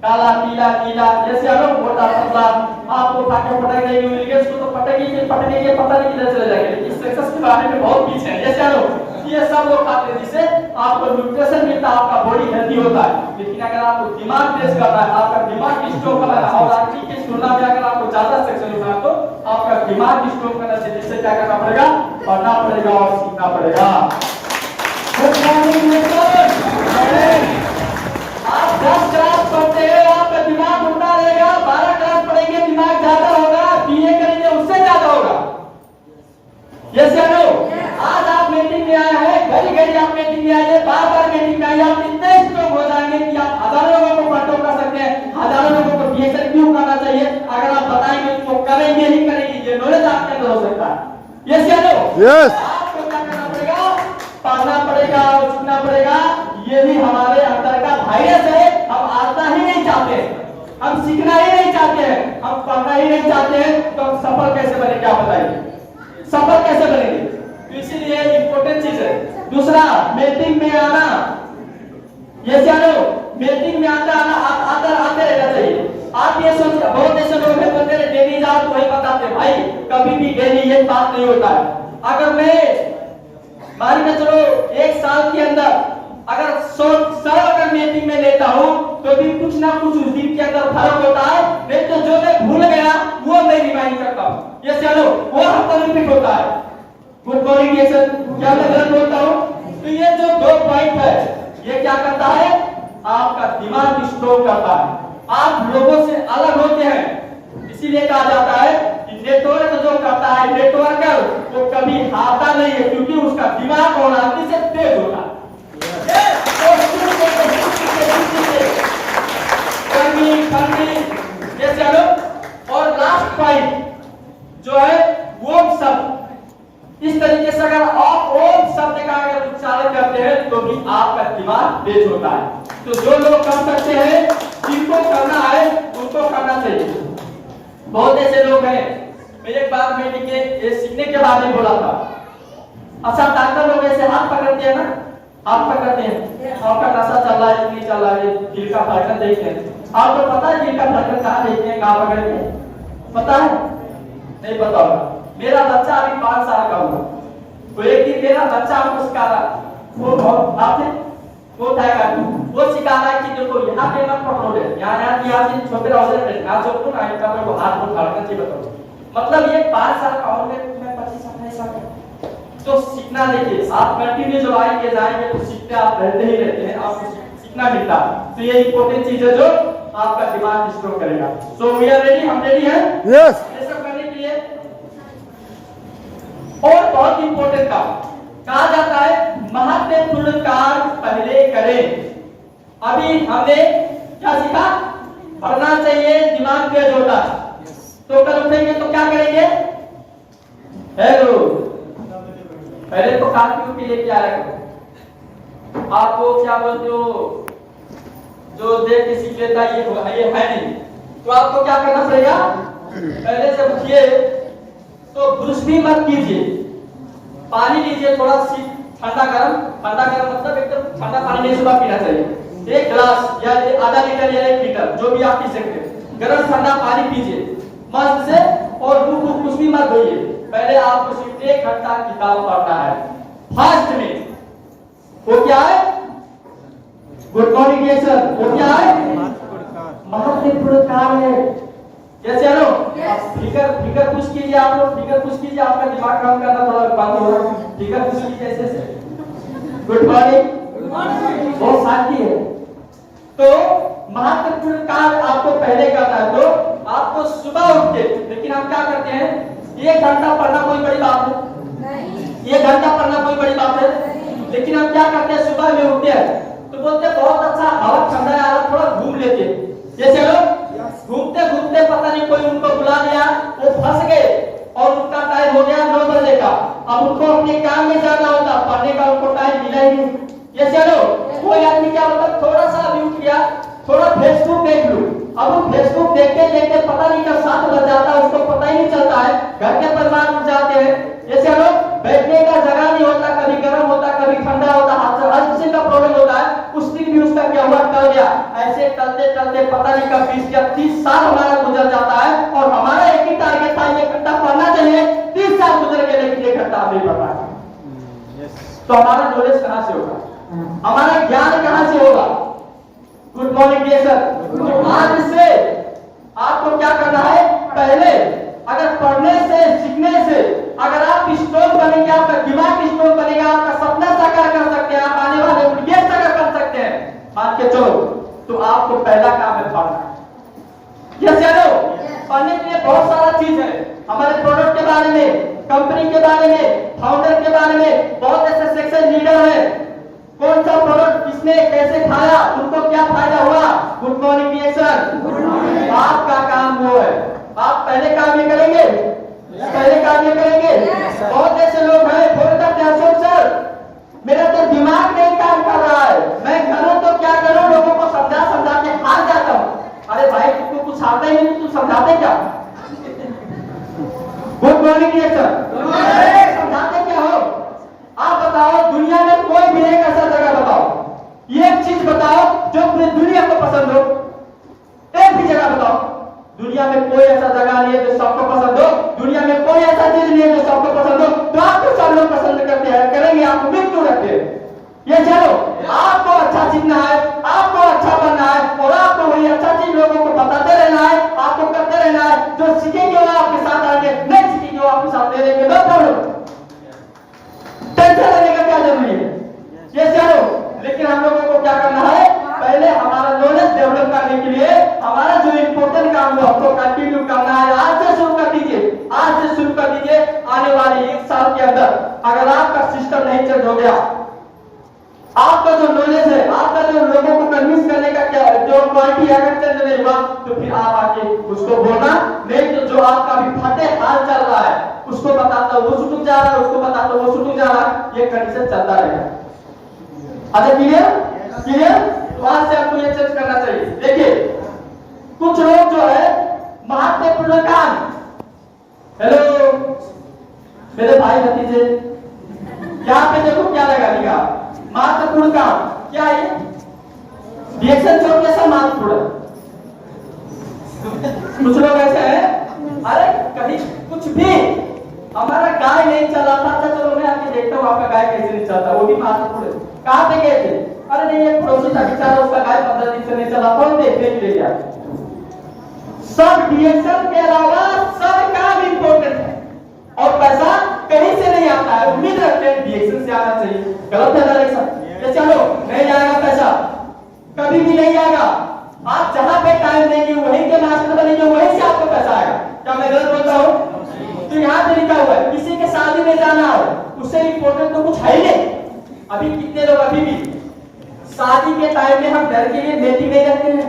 काला पीला नीला, जैसे हम मोटा पतला, आपको उठाके पटक देंगे इंग्लिश को तो पटकेंगे पटकेंगे पता नहीं किधर चले जाएंगे, लेकिन सक्सेस के बारे में बहुत पीछे है। जैसे हम ये सब लोग खाते हैं जिससे आपको न्यूट्रिशन मिलता है, आपका बॉडी हेल्दी होता है। लेकिन अगर आपको दिमाग तेज करना है, आपका दिमाग स्ट्रोंग करना है, और आज की तुलना में अगर आपको ज्यादा सक्सेस होना है तो आपका दिमाग स्ट्रोंग करना चाहिए, जिससे क्या करना पड़ेगा, पढ़ना पड़ेगा और सीखना पड़ेगा। आप 10 क्लास पढ़ते हैं आपका दिमाग उल्टा रहेगा, 12 क्लास पढ़ेंगे दिमाग ज्यादा होगा, बीए करेंगे उससे ज्यादा होगा। यस या नो? आज आप मीटिंग में आए हैं, घड़ी घड़ी आप मीटिंग में आइए, बार बार मीटिंग में आइए, आप इतने स्ट्रोंग हो जाएंगे कि आप हजारों लोगों को कंट्रोल कर सकते हैं, हजारों लोगों को बीएसएल क्यों करना चाहिए अगर आप बताएंगे तो करेंगे ही करेंगे, ये नॉलेज आपके अंदर हो सकता है। यस या नो? यस। आपको क्या करना पड़ेगा, पढ़ना पड़ेगा और सीखना पड़ेगा। ये भी हमारे अंदर का वायरस है, हम आता ही नहीं चाहते, हम सीखना ही नहीं चाहते हैं, हम पढ़ना ही नहीं चाहते हैं, तो हम सफल कैसे बनेंगे आप बताइए, सफल कैसे बनेंगे? तो इसीलिए इंपॉर्टेंट चीज है। दूसरा, मीटिंग में आना, ये जानो मीटिंग में आते रहना चाहिए। आप ये सोच, बहुत ऐसे लोग हैं बोलते हैं डेली जाओ तो वही बताते हैं, भाई कभी भी डेली ये बात नहीं होता है। अगर मैं मान के चलो 1 साल के अंदर अगर 100 अगर मीटिंग में लेता हूं तो भी कुछ ना कुछ उस दिन के अंदर फर्क होता है, नहीं तो जो मैं भूल गया वो मैं रिमाइंड करता हूं। ये चलो वो हमको रिपीट होता है। गुड मॉर्निंग, ये सर क्या मैं गलत बोलता हूं? तो ये जो 2 पॉइंट है ये क्या करता है, आपका दिमाग स्ट्रोंग करता है, आप लोगों से अलग होते हैं। इसीलिए कहा जाता है कि नेटवर्क जो करता है, नेटवर्कर वो कभी हारता नहीं है, क्योंकि उसका दिमाग और आदमी से तेज होता है। और लास्ट पॉइंट जो है ओम शब्द, इस तरीके से अगर आप ओम शब्द का अगर उच्चारण करते हैं तो भी आपका दिमाग तेज होता है। तो जो लोग कर सकते हैं, जिनको करना है उनको करना चाहिए। बहुत ऐसे लोग हैं, मैं एक बार मीटिंग के सीखने के बारे में बोला था। अच्छा डॉक्टर लोग ऐसे हाथ पकड़ते हैं ना, हाथ पकड़ते हैं, आपका नशा चल रहा है नहीं चल रहा है, दिल का धड़कन देखते हैं। आपको पता है दिल का धड़कन कहाँ देखते हैं, कहाँ पकड़ते हैं, पता है? नहीं पता होगा। मेरा बच्चा अभी 5 साल का हुआ, तो एक दिन मेरा बच्चा हमको सिखा रहा, वो बहुत आपने वो उठाएगा, वो सिखा रहा है कि देखो यहाँ पे मत पकड़ो, यहाँ से छोटे औसत में ना चोको ना इनका मेरे को हाथ को धड़कन से बताओ। मतलब ये 5 साल का और मैं 25 साल का, तो सीखना देखिए, आप कंटिन्यू जब आएंगे जाएंगे तो सीखते आप रहते ही रहते हैं, आपको सीखना मिलता है। तो ये इंपॉर्टेंट चीज है जो आपका दिमाग स्ट्रोंग करेगा। सो वी आर रेडी, हम रेडी हैं? यस। ये सब करने के लिए और बहुत इंपॉर्टेंट काम कहा जाता है, महत्वपूर्ण कार्य पहले करें। अभी हमने क्या सीखा, पढ़ना चाहिए, दिमाग तेज होता है। तो कल उठेंगे तो क्या करेंगे, हेलो पहले तो काफी के लिए क्या रखो, आपको क्या बोलते हो, जो देख के सीख लेता है ये है नहीं, तो आपको क्या करना पड़ेगा, पहले से उठिए तो ब्रश भी मत कीजिए, पानी लीजिए थोड़ा सी ठंडा गरम मतलब एकदम ठंडा पानी नहीं सुबह पीना चाहिए। 1 गिलास या आधा लीटर या 1 लीटर जो भी आप पी सकते हैं, गरम ठंडा पानी पीजिए मस्त से, और मुंह को कुछ भी मत धोइए। पहले आपको सिर्फ 1 घंटा किताब पढ़ना है फास्ट में। वो क्या है, गुड मॉर्निंग ये सर, वो क्या है, महत्वपूर्ण कार्य है। कैसे आनो फिगर कुछ कीजिए, आप लोग फिगर कुछ कीजिए, आपका दिमाग काम करना थोड़ा बंद हो रहा है, फिगर कुछ कीजिए ऐसे। गुड मॉर्निंग, बहुत शांति है। तो महत्वपूर्ण कार्य आपको पहले करना है, तो आपको सुबह उठ के, लेकिन हम क्या करते हैं, 1 घंटा पढ़ना कोई बड़ी बात है, 1 घंटा पढ़ना कोई बड़ी बात है, लेकिन हम क्या करते हैं, सुबह में उठते हैं तो बोलते हैं बहुत अच्छा हवा ठंडा है, थोड़ा घूम लेते हैं। जैसे लोग घूमते घूमते पता नहीं कोई उनको बुला लिया, वो फंस गए और उनका टाइम हो गया 9 बजे का। अब उनको अपने काम में जाना होता, पढ़ने का उनको टाइम मिला ही नहीं। ये चलो कोई आदमी क्या होता है, थोड़ा सा व्यू किया, थोड़ा फेसबुक देख लूं, अब वो फेसबुक देखते देखते पता नहीं कब 7 बज जाता है, उसको पता ही नहीं चलता है, घर के परिवार उठ जाते हैं। ये चलो बैठने का जगह नहीं होता, कभी गर्म होता कभी ठंडा होता, हर किसी का प्रॉब्लम होता है। उस दिन भी उसका क्या हुआ, टल गया। ऐसे टलते टलते पता नहीं कब 20 या 30 साल हमारा गुजर जाता है, और हमारा एक ही टारगेट था, ये घंटा पढ़ना चाहिए। 30 साल गुजर गए लेकिन ये घंटा नहीं पढ़ा। तो हमारा नॉलेज कहां से होगा, हमारा ज्ञान कहां से होगा। Good morning dear sir. आज से आपको क्या करना है, पहले अगर पढ़ने से सीखने से अगर आप स्ट्रॉन्ग बनेंगे, आपका दिमाग स्ट्रॉन्ग बनेगा, आपका सपना साकार कर सकते हैं, आप आने वाले ब्रिगेड साकार कर सकते हैं, मान के चलो, तो आपको पहला काम है पढ़ना। यस चलो पढ़ने के लिए बहुत सारा चीज है, हमारे प्रोडक्ट के बारे में, कंपनी के बारे में, फाउंडर के बारे में, बहुत ऐसे सेक्शन लीडर है, कौन सा प्रोडक्ट किसने कैसे खाया, उनको क्या फायदा हुआ। Good morning dear sir. आपका काम वो है, आप पहले काम ये करेंगे, पहले काम ये करेंगे। बहुत ऐसे लोग हैं फोन करते हैं, अशोक सर मेरा तो दिमाग नहीं काम कर रहा है, मैं करूं तो क्या करूं, लोगों को समझा समझा के हार जाता हूं। अरे भाई तुमको कुछ आता ही नहीं, तुम समझाते क्या। Good morning dear sir. समझाते क्या हो, आप बताओ दुनिया में कोई भी एक ऐसा जगह बताओ, एक चीज बताओ जो पूरी दुनिया को पसंद हो, एक भी जगह बताओ। दुनिया में कोई ऐसा जगह नहीं है जो सबको पसंद हो, दुनिया में कोई ऐसा चीज नहीं है जो सबको पसंद हो, तो आपको सब लोग पसंद करते हैं, करेंगे, आप उम्मीद क्यों रखते हैं। ये चलो आपको अच्छा सीखना है, आपको अच्छा बनना है, और आपको वही अच्छा चीज लोगों को बताते रहना है, आपको करते रहना है। जो सीखेंगे वो आपके साथ आएंगे, नहीं सीखेंगे वो आपके साथ दे देंगे। टेंशन लेने का क्या जरूरी है, ये चलो। लेकिन हम लोगों को क्या करना है, पहले हमारा नॉलेज डेवलप करने के लिए हमारा जो इम्पोर्टेंट काम है हमको कंटिन्यू करना है। आज से शुरू कर दीजिए, आज से शुरू कर दीजिए। आने वाले 1 साल के अंदर अगर आपका सिस्टम नहीं चेंज हो गया, आपका जो नॉलेज है, आपका जो लोगों को कन्विंस करने का क्या जो क्वालिटी अगर चेंज नहीं हुआ, तो फिर आप आके उसको बोलना, नहीं तो जो आपका भी फटे हाल चल रहा है उसको बताता वो सुटुक जा रहा है, उसको बताता वो सुटुक जा रहा है, ये कंडीशन चलता रहेगा। अरे क्लियर क्लियर। तो आज से आपको ये चेंज करना चाहिए। देखिए कुछ लोग जो है महत्वपूर्ण काम, हेलो मेरे भाई भतीजे, यहाँ पे देखो क्या लगा लिखा, महत्वपूर्ण काम क्या है, रिएक्शन छोड़ कैसा महत्वपूर्ण। कुछ लोग ऐसे हैं, अरे कहीं कुछ भी हमारा गाय नहीं चला था, अच्छा चलो मैं आके देखता हूँ आपका गाय कैसे नहीं चलता, वो भी महत्वपूर्ण है। कहाँ पे गए थे, अरे नहीं एक पड़ोसी था बेचारा, उसका गाय 15 दिन से नहीं चला, कौन देखने के लिए गया। सब रिएक्शन के अलावा सब काम इंपॉर्टेंट है, और पैसा कहीं से नहीं आता है, उम्मीद रखते हैं रिएक्शन से आना चाहिए। गलत है डायरेक्शन, ये चलो नहीं आएगा पैसा, कभी भी नहीं आएगा। आप जहां पे टाइम देंगे वहीं के मास्टर बनेंगे, वहीं से आपको पैसा आएगा। क्या मैं गलत बोलता हूँ। तो यहाँ पे लिखा हुआ है किसी के शादी में जाना हो, उससे इंपॉर्टेंट तो कुछ है ही नहीं। अभी कितने लोग अभी भी शादी के टाइम में हम घर के लिए मीटिंग नहीं रखते हैं,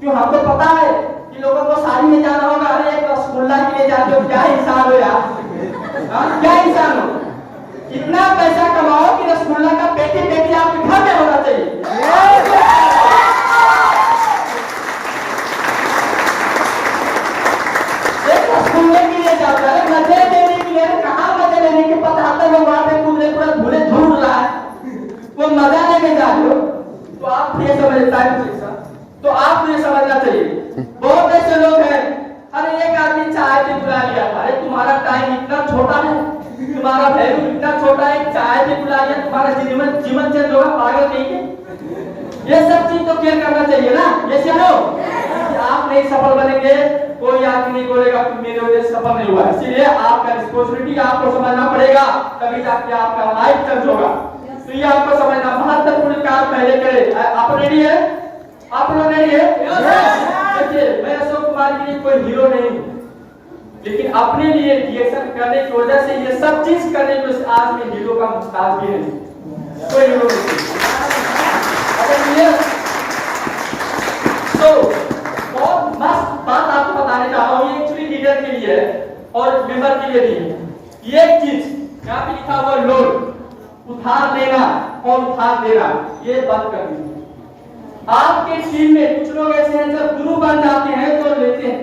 क्यों, हमको पता है कि लोगों को शादी में जाना होगा। अरे एक रसगुल्ला के लिए जाते हो, क्या इंसान हो यार, क्या इंसान हो। इतना पैसा कमाओ कि रसगुल्ला का पेटी पेटी आपके घर में होना चाहिए। एक रसगुल्ले के लिए जाता है, मजे लेने के लिए, कहाँ मजे लेने के पता आता है, वहां पे कूदने पूरा भूले धूल रहा है, वो मजा लेके जा रहे हो। तो आप ये समझता है, तो आपको ये समझना चाहिए। बहुत ऐसे लोग हैं, अरे एक आदमी चाय पे बुला लिया, अरे तुम्हारा टाइम इतना छोटा है, तुम्हारा वैल्यू इतना छोटा है, चाय पे बुला लिया, तुम्हारा जीवन चेंज होगा, पागल नहीं है। ये सब चीज तो केयर करना चाहिए ना। ये चलो आप नहीं सफल बनेंगे, कोई आदमी नहीं बोलेगा कि मेरे वजह से सफल नहीं हुआ। इसीलिए आपका रिस्पांसिबिलिटी आपको समझना पड़ेगा, तभी जाके आपका लाइफ चेंज होगा। तो ये आपको समझना, महत्वपूर्ण काम पहले करें। आप रेडी है, आप लोग रेडी है। देखिए मैं अशोक कुमार के लिए कोई हीरो नहीं, लेकिन अपने लिए रिएक्शन करने की वजह से ये सब चीज करने की वजह से आज मैं हीरो का मुस्ताज भी नहीं, कोई हीरो नहीं। तो बहुत मस्त बात आपको बताने जा रहा हूँ, ये एक्चुअली लीडर के लिए है और मेंबर के लिए भी है। ये एक चीज यहाँ पे लिखा हुआ लोन, उधार लेना, और उधार देना ये बंद कर दीजिए। आपके टीम में कुछ लोग ऐसे हैं जब गुरु बन जाते हैं तो लेते हैं,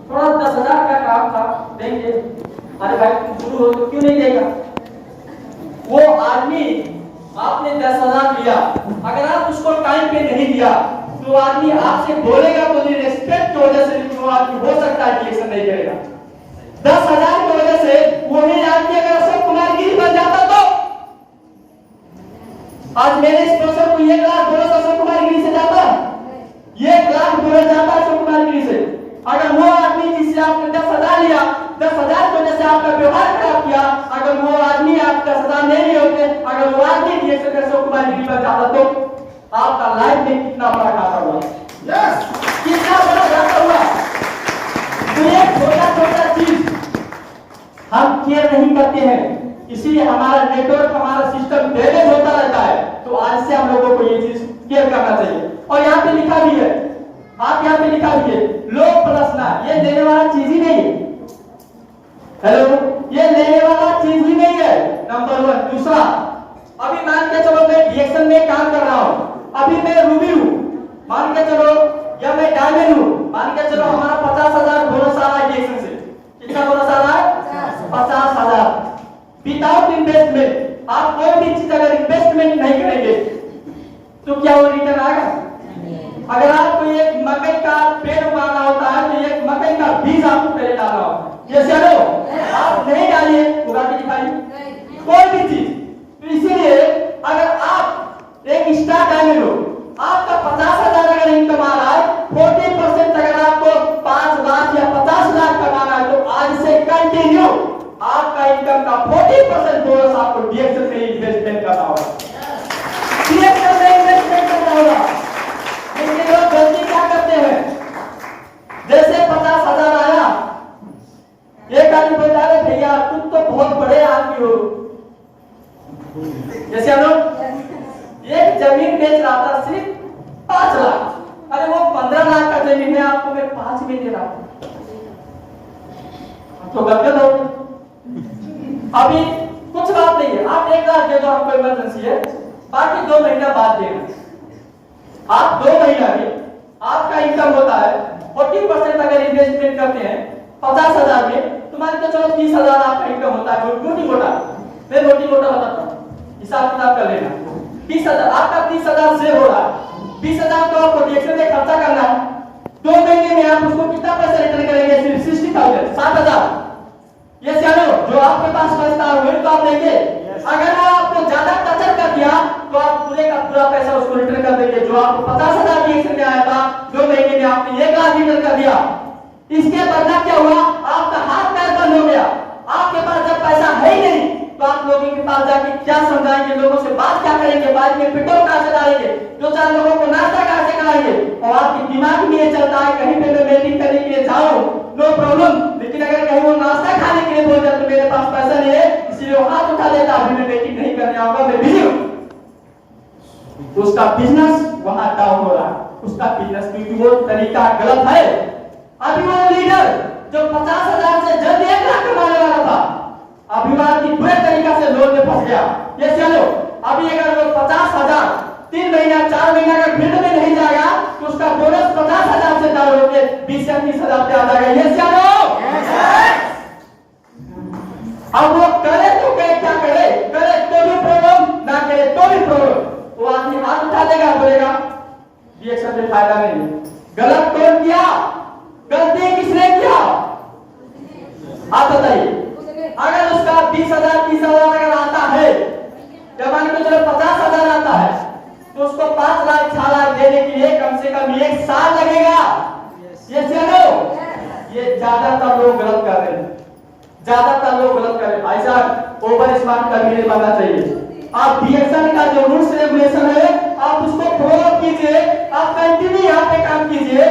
थोड़ा 10,000 का काम था देंगे, अरे भाई तुम गुरु हो तो क्यों नहीं देगा। वो आदमी आपने 10,000 दिया, अगर आप उसको टाइम पे नहीं दिया तो आदमी आपसे बोलेगा तो रिस्पेक्ट की वजह से वो आदमी हो सकता है रिएक्शन नहीं करेगा। 10,000 की वजह से वही आदमी अगर अशोक कुमार गिरी बन जाता तो आज मेरे स्पॉन्सर को 1 लाख बोनस अशोक कुमार गिरी से जाता, 1 लाख बोनस जाता अशोक कुमार गिरी से। अगर वो आदमी जिससे आपने 10,000 लिया, 10,000 की वजह से आपका व्यवहार खराब किया, अगर वो आदमी आप 10,000 नहीं लिए होते, अगर वो आदमी रिएक्शन कर अशोक कुमार गिरी बन जाता तो आपका लाइफ में कितना बड़ा घाटा हुआ। यस, कितना बड़ा घाटा हुआ। तो ये छोटा-छोटा चीज हम केयर नहीं करते हैं, इसीलिए हमारा नेटवर्क, हमारा सिस्टम डैमेज होता रहता है। तो आज से हम लोगों को ये चीज केयर करना चाहिए। और यहाँ पे लिखा भी है, आप यहाँ पे लिखा भी है, लो प्लस ना, ये देने वाला चीज ही नहीं है। हेलो, ये लेने वाला चीज ही नहीं है, नंबर 1। दूसरा, अभी मान के चलो मैं रिएक्शन में काम कर रहा हूँ, अभी मैं रूबी हूँ, मान के चलो, या मैं डायमंड हूँ, मान के चलो हमारा 50,000 बोनस आ रहा है रिएक्शन से। कितना बोनस आ रहा है? 50,000 विदाउट इन्वेस्टमेंट। आप कोई भी चीज अगर इन्वेस्टमेंट नहीं करेंगे तो क्या वो रिटर्न आएगा? अगर आपको एक मकई का पेड़ उगाना होता है तो एक मकई का बीज आपको पहले डालना होगा। ये चलो आप नहीं डालिए, उगा के दिखाइए कोई भी चीज। तो इसीलिए अगर आप एक स्टार डायमंड हो, आपका 50,000 अगर इनकम आ रहा है, 40% अगर आपको 5 लाख या 50 लाख कमाना है तो आज से कंटिन्यू आपका इनकम का 40% बोनस आपको डीएक्सल में इन्वेस्टमेंट करना होगा। डीएक्सल में इन्वेस्टमेंट करना होगा। लेकिन लोग गलती क्या करते हैं, जैसे 50,000 आया, एक आदमी बोलता है भैया तुम तो बहुत बड़े आदमी हो। जैसे हम लोग एक जमीन बेच रहा था सिर्फ 5 लाख, अरे वो 15 लाख का जमीन है, आपको मैं 5 में दे रहा हूं, तो गलत हो। अभी कुछ बात नहीं है, आप 1 लाख दे दो, हमको इमरजेंसी है, बाकी 2 महीना बाद देना। आप 2 महीना में आपका इनकम होता है 40% अगर इन्वेस्टमेंट करते हैं 50,000 में, तो मान के चलो 30,000 आपका इनकम होता है। मोटी मोटा मैं मोटी मोटा बताता हूँ, हिसाब किताब कर लेना। 30,000 आपका 30,000 सेव हो रहा है, 20,000 तो आपको रिएक्शन में खर्चा करना है। 2 महीने में आप उसको कितना पैसा रिटर्न करेंगे? सिर्फ 60,000, 7,000। ये चलो जो आपके पास बचता है वही तो आप देंगे। अगर वो आपको ज्यादा टचर कर दिया तो आप पूरे का पूरा पैसा उसको रिटर्न कर देंगे। जो आपको 50,000 रिएक्शन में आया था, 2 महीने में आपने 1 लाख रिटर्न कर दिया। इसके बदला क्या हुआ? आपका हाथ पैर बंद हो गया। आपके पास जब पैसा है ही नहीं तो आप लोगों के पास जाके क्या समझाएंगे, लोगों से बात क्या करेंगे, बाद में पेट्रोल कहां से डालेंगे, 2-4 लोगों को नाश्ता कहां से कराएंगे। और आपके दिमाग में ये चलता है कहीं पे मैं मीटिंग करने के लिए जाऊं, नो प्रॉब्लम, लेकिन अगर कहीं वो नाश्ता खाने के लिए बोल जाए तो मेरे पास पैसा नहीं है, इसलिए वो हाथ उठा लेता, अभी मैं मीटिंग नहीं करने आऊंगा, मैं बिजी हूं। उसका बिजनेस वहां डाउन हो रहा है, उसका बिजनेस, क्योंकि वो तरीका गलत है। अभी वो लीडर जो 50,000 से जल्दी 1 लाख कमाने वाला था, अभिमान की बुरे तरीका से लोन में फंस गया। ये चलो अभी अगर वो 50,000 3 महीना 4 महीना का फील्ड में नहीं जाएगा तो उसका बोनस 50,000 से डाल होके 20 या 30,000 पे आ जाएगा। ये चलो अब वो करे तो क्या करे, करे तो भी प्रॉब्लम, ना करे तो भी प्रॉब्लम। वो आदमी हाथ उठा देगा, बोलेगा रिएक्शन में फायदा नहीं। गलत कौन किया? गलती किसने किया? आप बताइए। अगर उसका 20,000 30,000 अगर आता है, जब मान के चलो 50,000 आता है, तो उसको 5 लाख 6 लाख देने के लिए कम से कम 1 साल लगेगा। ये चलो ये ज्यादातर लोग गलत कर रहे हैं, ज्यादातर लोग गलत कर रहे हैं। भाई साहब ओवर स्मार्ट कभी नहीं बनना चाहिए। आप डीएक्शन का जो रूल्स रेगुलेशन है आप उसको फॉलो कीजिए, आप कंटिन्यू यहाँ पे काम कीजिए।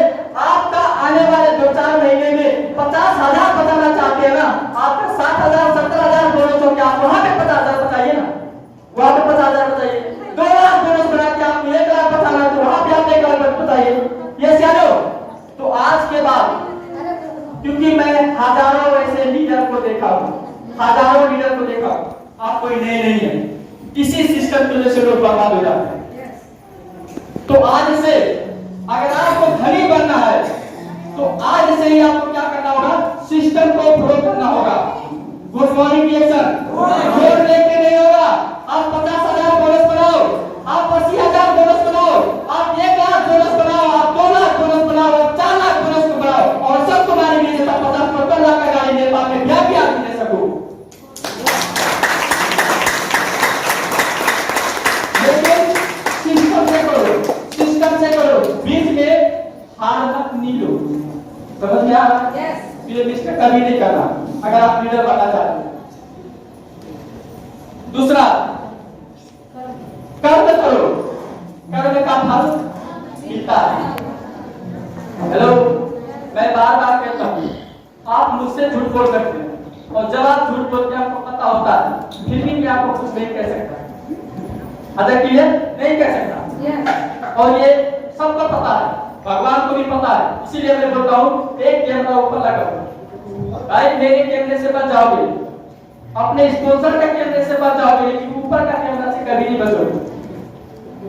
आपका आने वाले 2-4 महीने में 50,000 बचाना चाहते हैं ना, आपका 7,000 17,000 बोनस हो गया, आप वहां पे 50,000 बचाइए ना, वहां पे 50,000 बचाइए। 2 लाख बोनस बना के आपको 1 लाख बचाना है तो वहां पे आप 1 लाख बचाइए। ये चलो तो आज के बाद, क्योंकि मैं हजारों ऐसे लीडर को देखा हूं, हजारों लीडर को देखा हूं, आप कोई नए नहीं है, इसी सिस्टम को वजह से लोग बर्बाद हो जाते हैं। तो आज से अगर आपको धनी बनना है तो आज से ही आपको क्या करना होगा, सिस्टम को फॉलो करना होगा। गुड मॉर्निंग रिएक्शन, वोट लेके नहीं होगा। आप 50,000 बोनस बनाओ, आप 80,000 बोनस बनाओ, आप 1 लाख बोनस बनाओ, आप 2 लाख बोनस बनाओ, आप 4 लाख बोनस बनाओ, और सब तुम्हारे लिए 50-70 लाख का गाड़ी दे पाओगे, क्या भी आप दे सको। लेकिन सिस्टम से करो, सिस्टम से करो, बीच में हार मत नीलो। समझ में आ रहा है? ये मिस्टेक कभी नहीं करना अगर आप लीडर बनना चाहते हैं। दूसरा, कर्म करो, कर्म का फल मिलता है। हेलो, मैं बार बार कहता हूँ, आप मुझसे झूठ बोल सकते हैं और जब आप झूठ बोलते हैं आपको पता होता है, फिर भी मैं आपको कुछ नहीं कह सकता। अगर क्लियर नहीं कह सकता, और ये सबको पता है, भगवान को भी पता है। इसीलिए मैं बोलता हूँ एक कैमरा ऊपर लगाओ भाई, मेरे कैमरे से बच जाओगे, अपने स्पॉन्सर का कैमरे से बच जाओगे, लेकिन ऊपर का कैमरा से कभी नहीं बचोगे।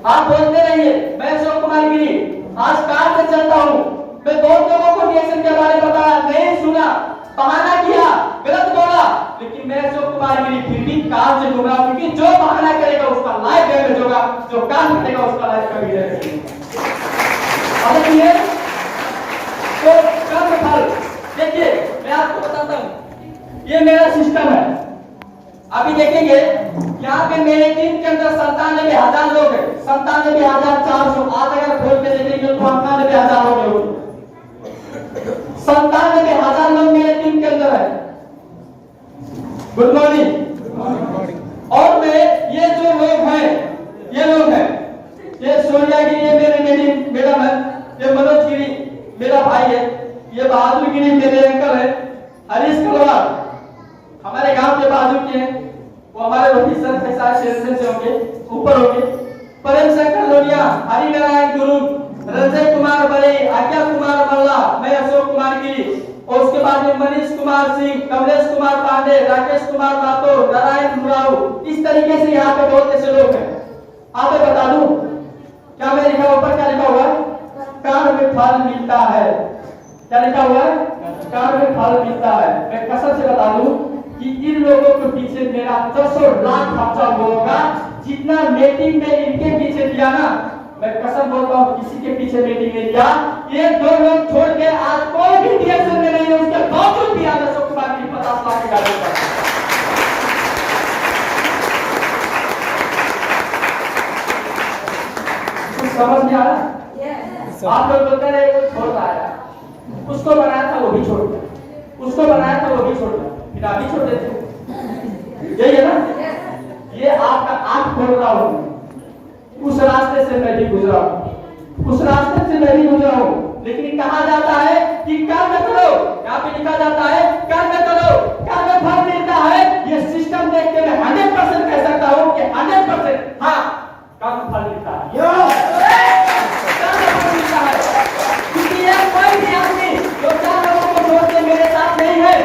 आप बोलते रहिए मैं अशोक कुमार गिरी आज कार से चलता हूँ, मैं बहुत लोगों को रिएक्शन के बारे में बताया, नहीं सुना, बहाना किया, गलत बोला, लेकिन मैं अशोक कुमार गिरी फिर भी कार से घूम रहा हूँ, क्योंकि जो बहाना करेगा उसका लाइव डैमेज होगा, जो काम करेगा उसका लाइव कभी नहीं। तो कर्म फल देखिए, मैं आपको बताता हूँ, ये मेरा सिस्टम है। अभी देखेंगे यहाँ पे मेरे टीम के अंदर 97,000 लोग हैं, 97,400। आज अगर खोल के देखेंगे तो 98,000 हो गए, 97,000 लोग मेरे टीम के अंदर है। Good morning. और मैं ये जो लोग हैं, ये लोग हैं, ये सोनिया गिरी ये मेरे मैडम है, ये मनोज गिरी मेरा भाई है, ये बहादुर गिरी मेरे अंकल है, हरीश कलवार हमारे गांव के बाजू के हैं, वो हमारे ऑफिसर के साथ से होंगे, ऊपर होंगे। प्रेम शंकर लोनिया, हरिनारायण गुरु, रंजय कुमार बड़े, आज्ञा कुमार मल्ला, मैं अशोक कुमार गिरी, और उसके बाद में मनीष कुमार सिंह, कमलेश कुमार पांडे, राकेश कुमार मातो, नारायण मुराऊ। इस तरीके से यहाँ पे बहुत ऐसे लोग हैं। आपको बता दूं क्या मैं लिखा ऊपर क्या लिखा हुआ है, कर्म में फल मिलता है। क्या लिखा हुआ है, कर्म में फल मिलता है। मैं कसम से बता दूं कि इन लोगों के पीछे मेरा 10 लाख खर्चा होगा, जितना मीटिंग में इनके पीछे दिया ना, मैं कसम बोलता हूँ किसी के पीछे मीटिंग नहीं दिया। ये 2 लोग छोड़ के आज कोई भी रिएक्शन में नहीं है, उसके बावजूद भी आज अशोक कुमार की 50 लाख की गाड़ी पर। समझ में आ रहा? आप लोग बोलते रहे वो छोड़ रहा है, उसको बनाया था वो भी छोड़ दिया, उसको बनाया था वो भी छोड़ दिया, फिर आप भी छोड़ देते। यही है ना? ये आपका आंख खोल रहा हूं, उस रास्ते से मैं भी गुजरा हूं, उस रास्ते से मैं भी गुजरा हूं, लेकिन कहा जाता है कि कर्म करो, यहाँ पे लिखा जाता है कर्म करो, कर्म फल मिलता है। ये सिस्टम देख के मैं 100% कह सकता हूं कि 100% हाँ कर्म फल मिलता है, कर्म फल मिलता है। क्योंकि ये कोई भी आदमी जो 4 लोगों को छोड़ के मेरे साथ नहीं है,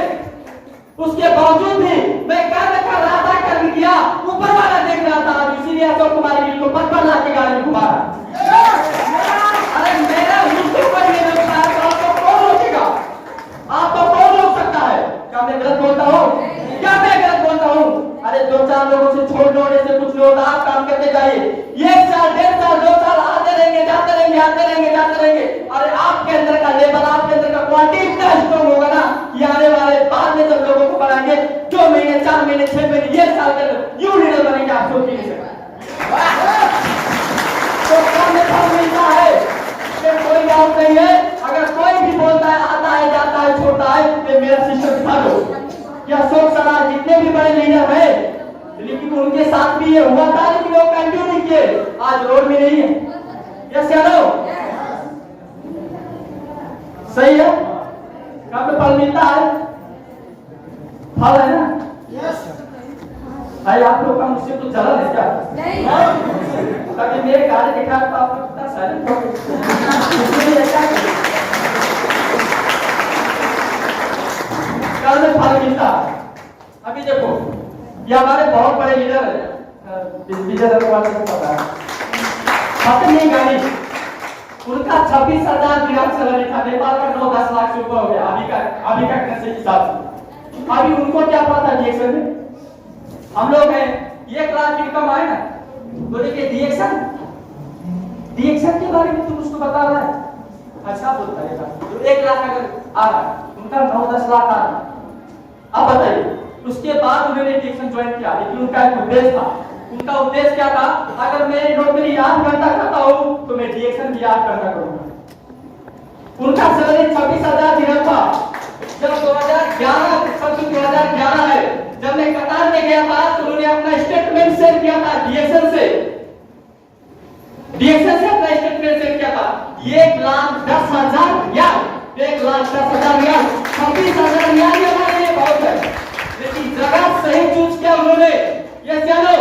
उसके बावजूद भी मैं कर्म कर रहा था, कर्म किया, ऊपर वाला देख रहा था, इसीलिए अशोक कुमार गिरी को 55 लाख की गाड़ी घुमा रहा। अरे मेरा मुझको कोई नहीं रोकता है, तो आपको कौन रोकेगा? आपको कौन रोक सकता है? क्या मैं गलत बोलता हूँ? क्या मैं गलत बोलता हूँ? अरे 2-4 लोगों से छोड़ने से कुछ लोग आप काम करते जाइए, 1 साल 1.5 साल 2 साल आते रहेंगे, जाते रहेंगे, आते रहेंगे, जाते रहेंगे। अरे आपके अंदर का लेवल, आपके अंदर का क्वालिटी इतना स्ट्रॉन्ग होगा ना कि आने वाले बाद में जब लोगों को बनाएंगे 2 महीने 4 महीने 6 महीने 1 साल के अंदर यूं लीडर बनेंगे, आप सोच नहीं सकते। तो काम में फल मिलता है, कोई बात नहीं है। अगर कोई भी बोलता है आता है जाता है छोड़ता है, तो मेरा सिस्टम दिखा दो। क्या अशोक सराफ जितने भी बड़े लीडर है, लेकिन उनके साथ भी ये हुआ था, लेकिन वो कंटिन्यू नहीं किए, आज रोड में नहीं है। यस या नो? सही है? कब फल मिलता है? फल है ना? भाई आप लोग का मुझसे कुछ जलन है क्या? नहीं। ताकि मेरे गाड़ी दिखा तो आप लोग कितना साइलेंट हो गए। फल मिलता। अभी देखो ये हमारे बहुत बड़े लीडर है, विजय अग्रवाल को पता है, अपनी गाड़ी उनका 26,000 दिरहम सैलरी था, नेपाल का 9-10 लाख से ऊपर हो गया अभी का करेंसी के हिसाब से। अभी उनको क्या पता रिएक्शन में, हम लोग हैं 1 लाख इनकम आए ना, बोले कि रिएक्शन के बारे में तुम उसको बता रहा है, अच्छा बोलता है तो 1 लाख अगर आ रहा है, उनका 9-10 लाख आ रहा है। अब बताइए उसके बाद उन्होंने रिएक्शन ज्वाइन किया, लेकिन उनका एक उद्देश्य था। उनका उद्देश्य क्या था, अगर मैं नौकरी 8 घंटा करता हूं तो मैं रिएक्शन भी 8 घंटा करूंगा। उनका सैलरी 26,000 दिरहम था। जब 2011 है, जब मैं कतार में गया था तो उन्होंने अपना स्टेटमेंट शेयर किया था रिएक्शन से अपना स्टेटमेंट शेयर किया था 1,10,000 रियाल, 1,10,000 रियाल, 26,000 रियाल ये हमारे लिए बहुत है। लेकिन जगह सही चूज किया उन्होंने, ये चलो,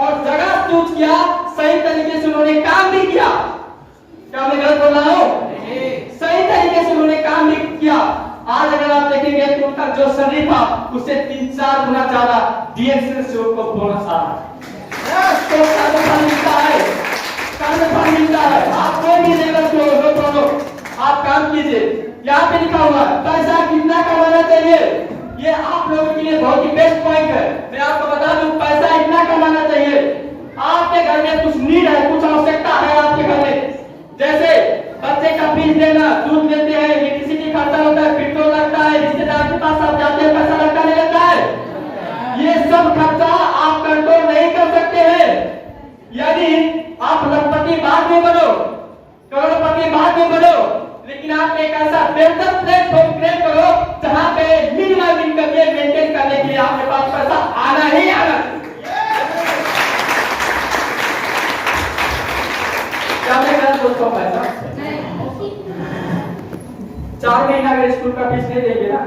और जगह चूज किया सही तरीके से उन्होंने काम भी किया। क्या मैं गलत बोल रहा हूं? सही तरीके से उन्होंने काम भी किया। आज अगर आप देखेंगे तो उनका जो सैलरी था उससे 3-4 गुना ज्यादा डीएक्शन से उनको बोनस आ रहा है, तो मिलता है। आप कोई भी लेवल पे हो, नो प्रॉब्लम, आप काम कीजिए। यहाँ पे लिखा हुआ है पैसा कितना कमाना चाहिए, ये आप लोगों के लिए बहुत ही बेस्ट पॉइंट है। मैं आपको बता दूं पैसा इतना कमाना चाहिए। आपके घर में कुछ नीड है, कुछ आवश्यकता है आपके घर में, जैसे बच्चे का फीस देना, दूध लेते हैं, इलेक्ट्रिसिटी खर्चा होता है, पेट्रोल लगता है, रिश्तेदार के पास आप जाते हैं पैसा लगता नहीं लगता है, ये सब खर्चा आप कंट्रोल नहीं कर सकते हैं। यदि आप लखपति बाद में बनो, करोड़पति बाद में बनो, लेकिन आप एक ऐसा बेहतर प्लेटफॉर्म क्रिएट करो जहां पे मिनिमम इनकम ये मेंटेन करने के लिए आपके पास पैसा आना ही आना। क्या मैं गलत बोलता हूं पैसा? 4 महीना अगर स्कूल का फीस नहीं देंगे ना,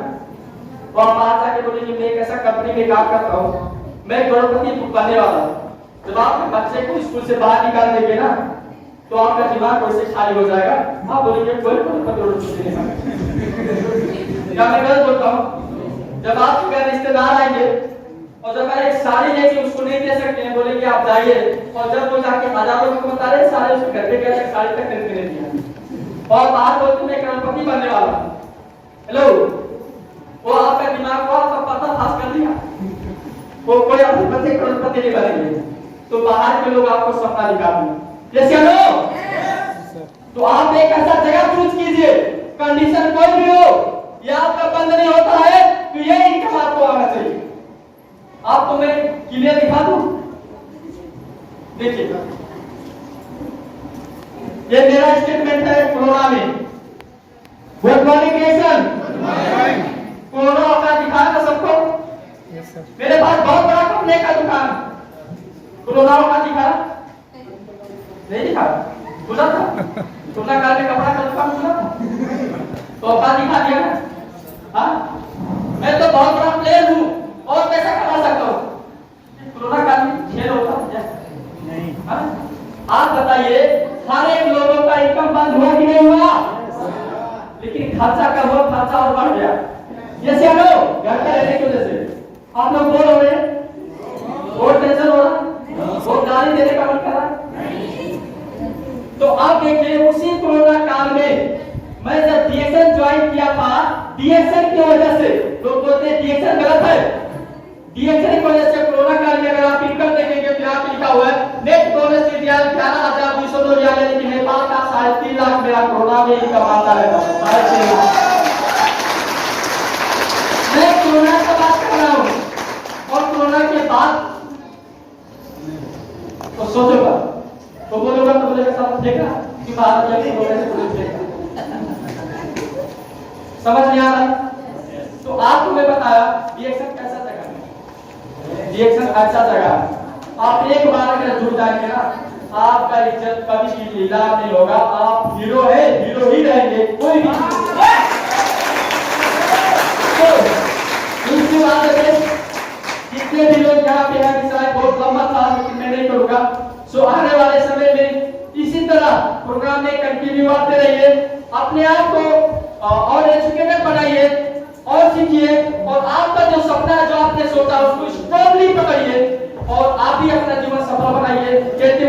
और बाहर जाके बोलेंगे मैं एक ऐसा कंपनी में काम करता हूँ, मैं करोड़पति बनने वाला हूँ, जब आप बच्चे को स्कूल से बाहर निकाल देंगे ना तो आपका दिमाग वैसे खाली हो जाएगा, आप बोलेंगे कोई करोड़पति नहीं। क्या मैं गलत बोलता हूँ? जब आपके घर रिश्तेदार आएंगे और जब मैं एक साड़ी लेके उसको नहीं दे सकते हैं, बोलेंगे आप जाइए, और जब वो जाके हजारों को बता रहे सारे उसके घर पे गए, साड़ी तक खरीद के नहीं दिया, और बाहर बोलते मैं करोड़पति बनने वाला हूँ। हेलो, वो आपका दिमाग को आपका पता फास कर दिया, वो कोई आपके बच्चे करोड़पति नहीं बनेंगे, तो बाहर के लोग आपको सपना दिखा देंगे। जैसे तो आप एक ऐसा जगह चूज कीजिए, कंडीशन कोई भी हो, ये आपका बंद नहीं होता है तो ये इनकम आपको आना चाहिए। आपको मैं क्लियर दिखा दूं, देखिए ये मेरा स्टेटमेंट है कोरोना में। गुड मॉर्निंग नेशन, कोरोना अपना दिखा था सबको, मेरे पास बहुत बड़ा कपड़े का दुकान, कोरोना का दिखा नहीं दिखा, खुला था, कोरोना काल में कपड़ा का दुकान खुला था, तो अपना दिखा दिया ना। हाँ, मैं तो बहुत बड़ा प्लेयर हूँ और पैसा कमा सकता हूँ, कोरोना काल में खेल होता क्या नहीं? आप बताइए हर एक लोगों का इनकम बंद हुआ कि नहीं हुआ? लेकिन खर्चा का वो खर्चा और बढ़ गया। जैसे हम लोग घर पे रहने की वजह से आप लोग बोर हो रहे हैं, और टेंशन हो रहा, वो गाली देने का मन कर रहा। तो आप देखिए उसी कोरोना काल में मैं जब डीएक्शन ज्वाइन किया था, डीएक्शन की वजह से लोग बोलते हैं डीएक्शन गलत है, डीएक्शन की वजह से कोरोना काल में अगर आप इनकम देखेंगे तो यहाँ पे लिखा हुआ है नेट बोनस रियाल 11,202 रियाल, लेकिन नेपाल का 3.5 लाख मेरा कोरोना में इनकम आता है। 3.5 लाख मैं कोरोना की बात कर रहा हूँ, और कोरोना के बाद तो सोचोगा तो बोलोगा तो बोलेगा सब देखा कि बाहर जाके बोलने से कुछ देखा, समझ नहीं आ रहा? तो आपको मैं बताया रिएक्शन कैसा जगह है, रिएक्शन अच्छा जगह है। आप एक बार अगर जुड़ जाएंगे ना, आपका इज्जत कभी भी लीला नहीं होगा, आप हीरो है, हीरो ही रहेंगे, कोई भी। तो दूसरी बात है, जितने भी लोग यहाँ पे हैं, शायद बहुत लंबा था लेकिन मैं नहीं करूंगा, सो आने वाले समय में इसी तरह प्रोग्राम में कंटिन्यू आते रहिए, अपने आप को और एजुकेटेड बनाइए और सीखिए, और आपका जो सपना है जो आपने सोचा उसको स्ट्रांगली पकड़िए, और आप ही अपना जीवन सफल बताइए, कहते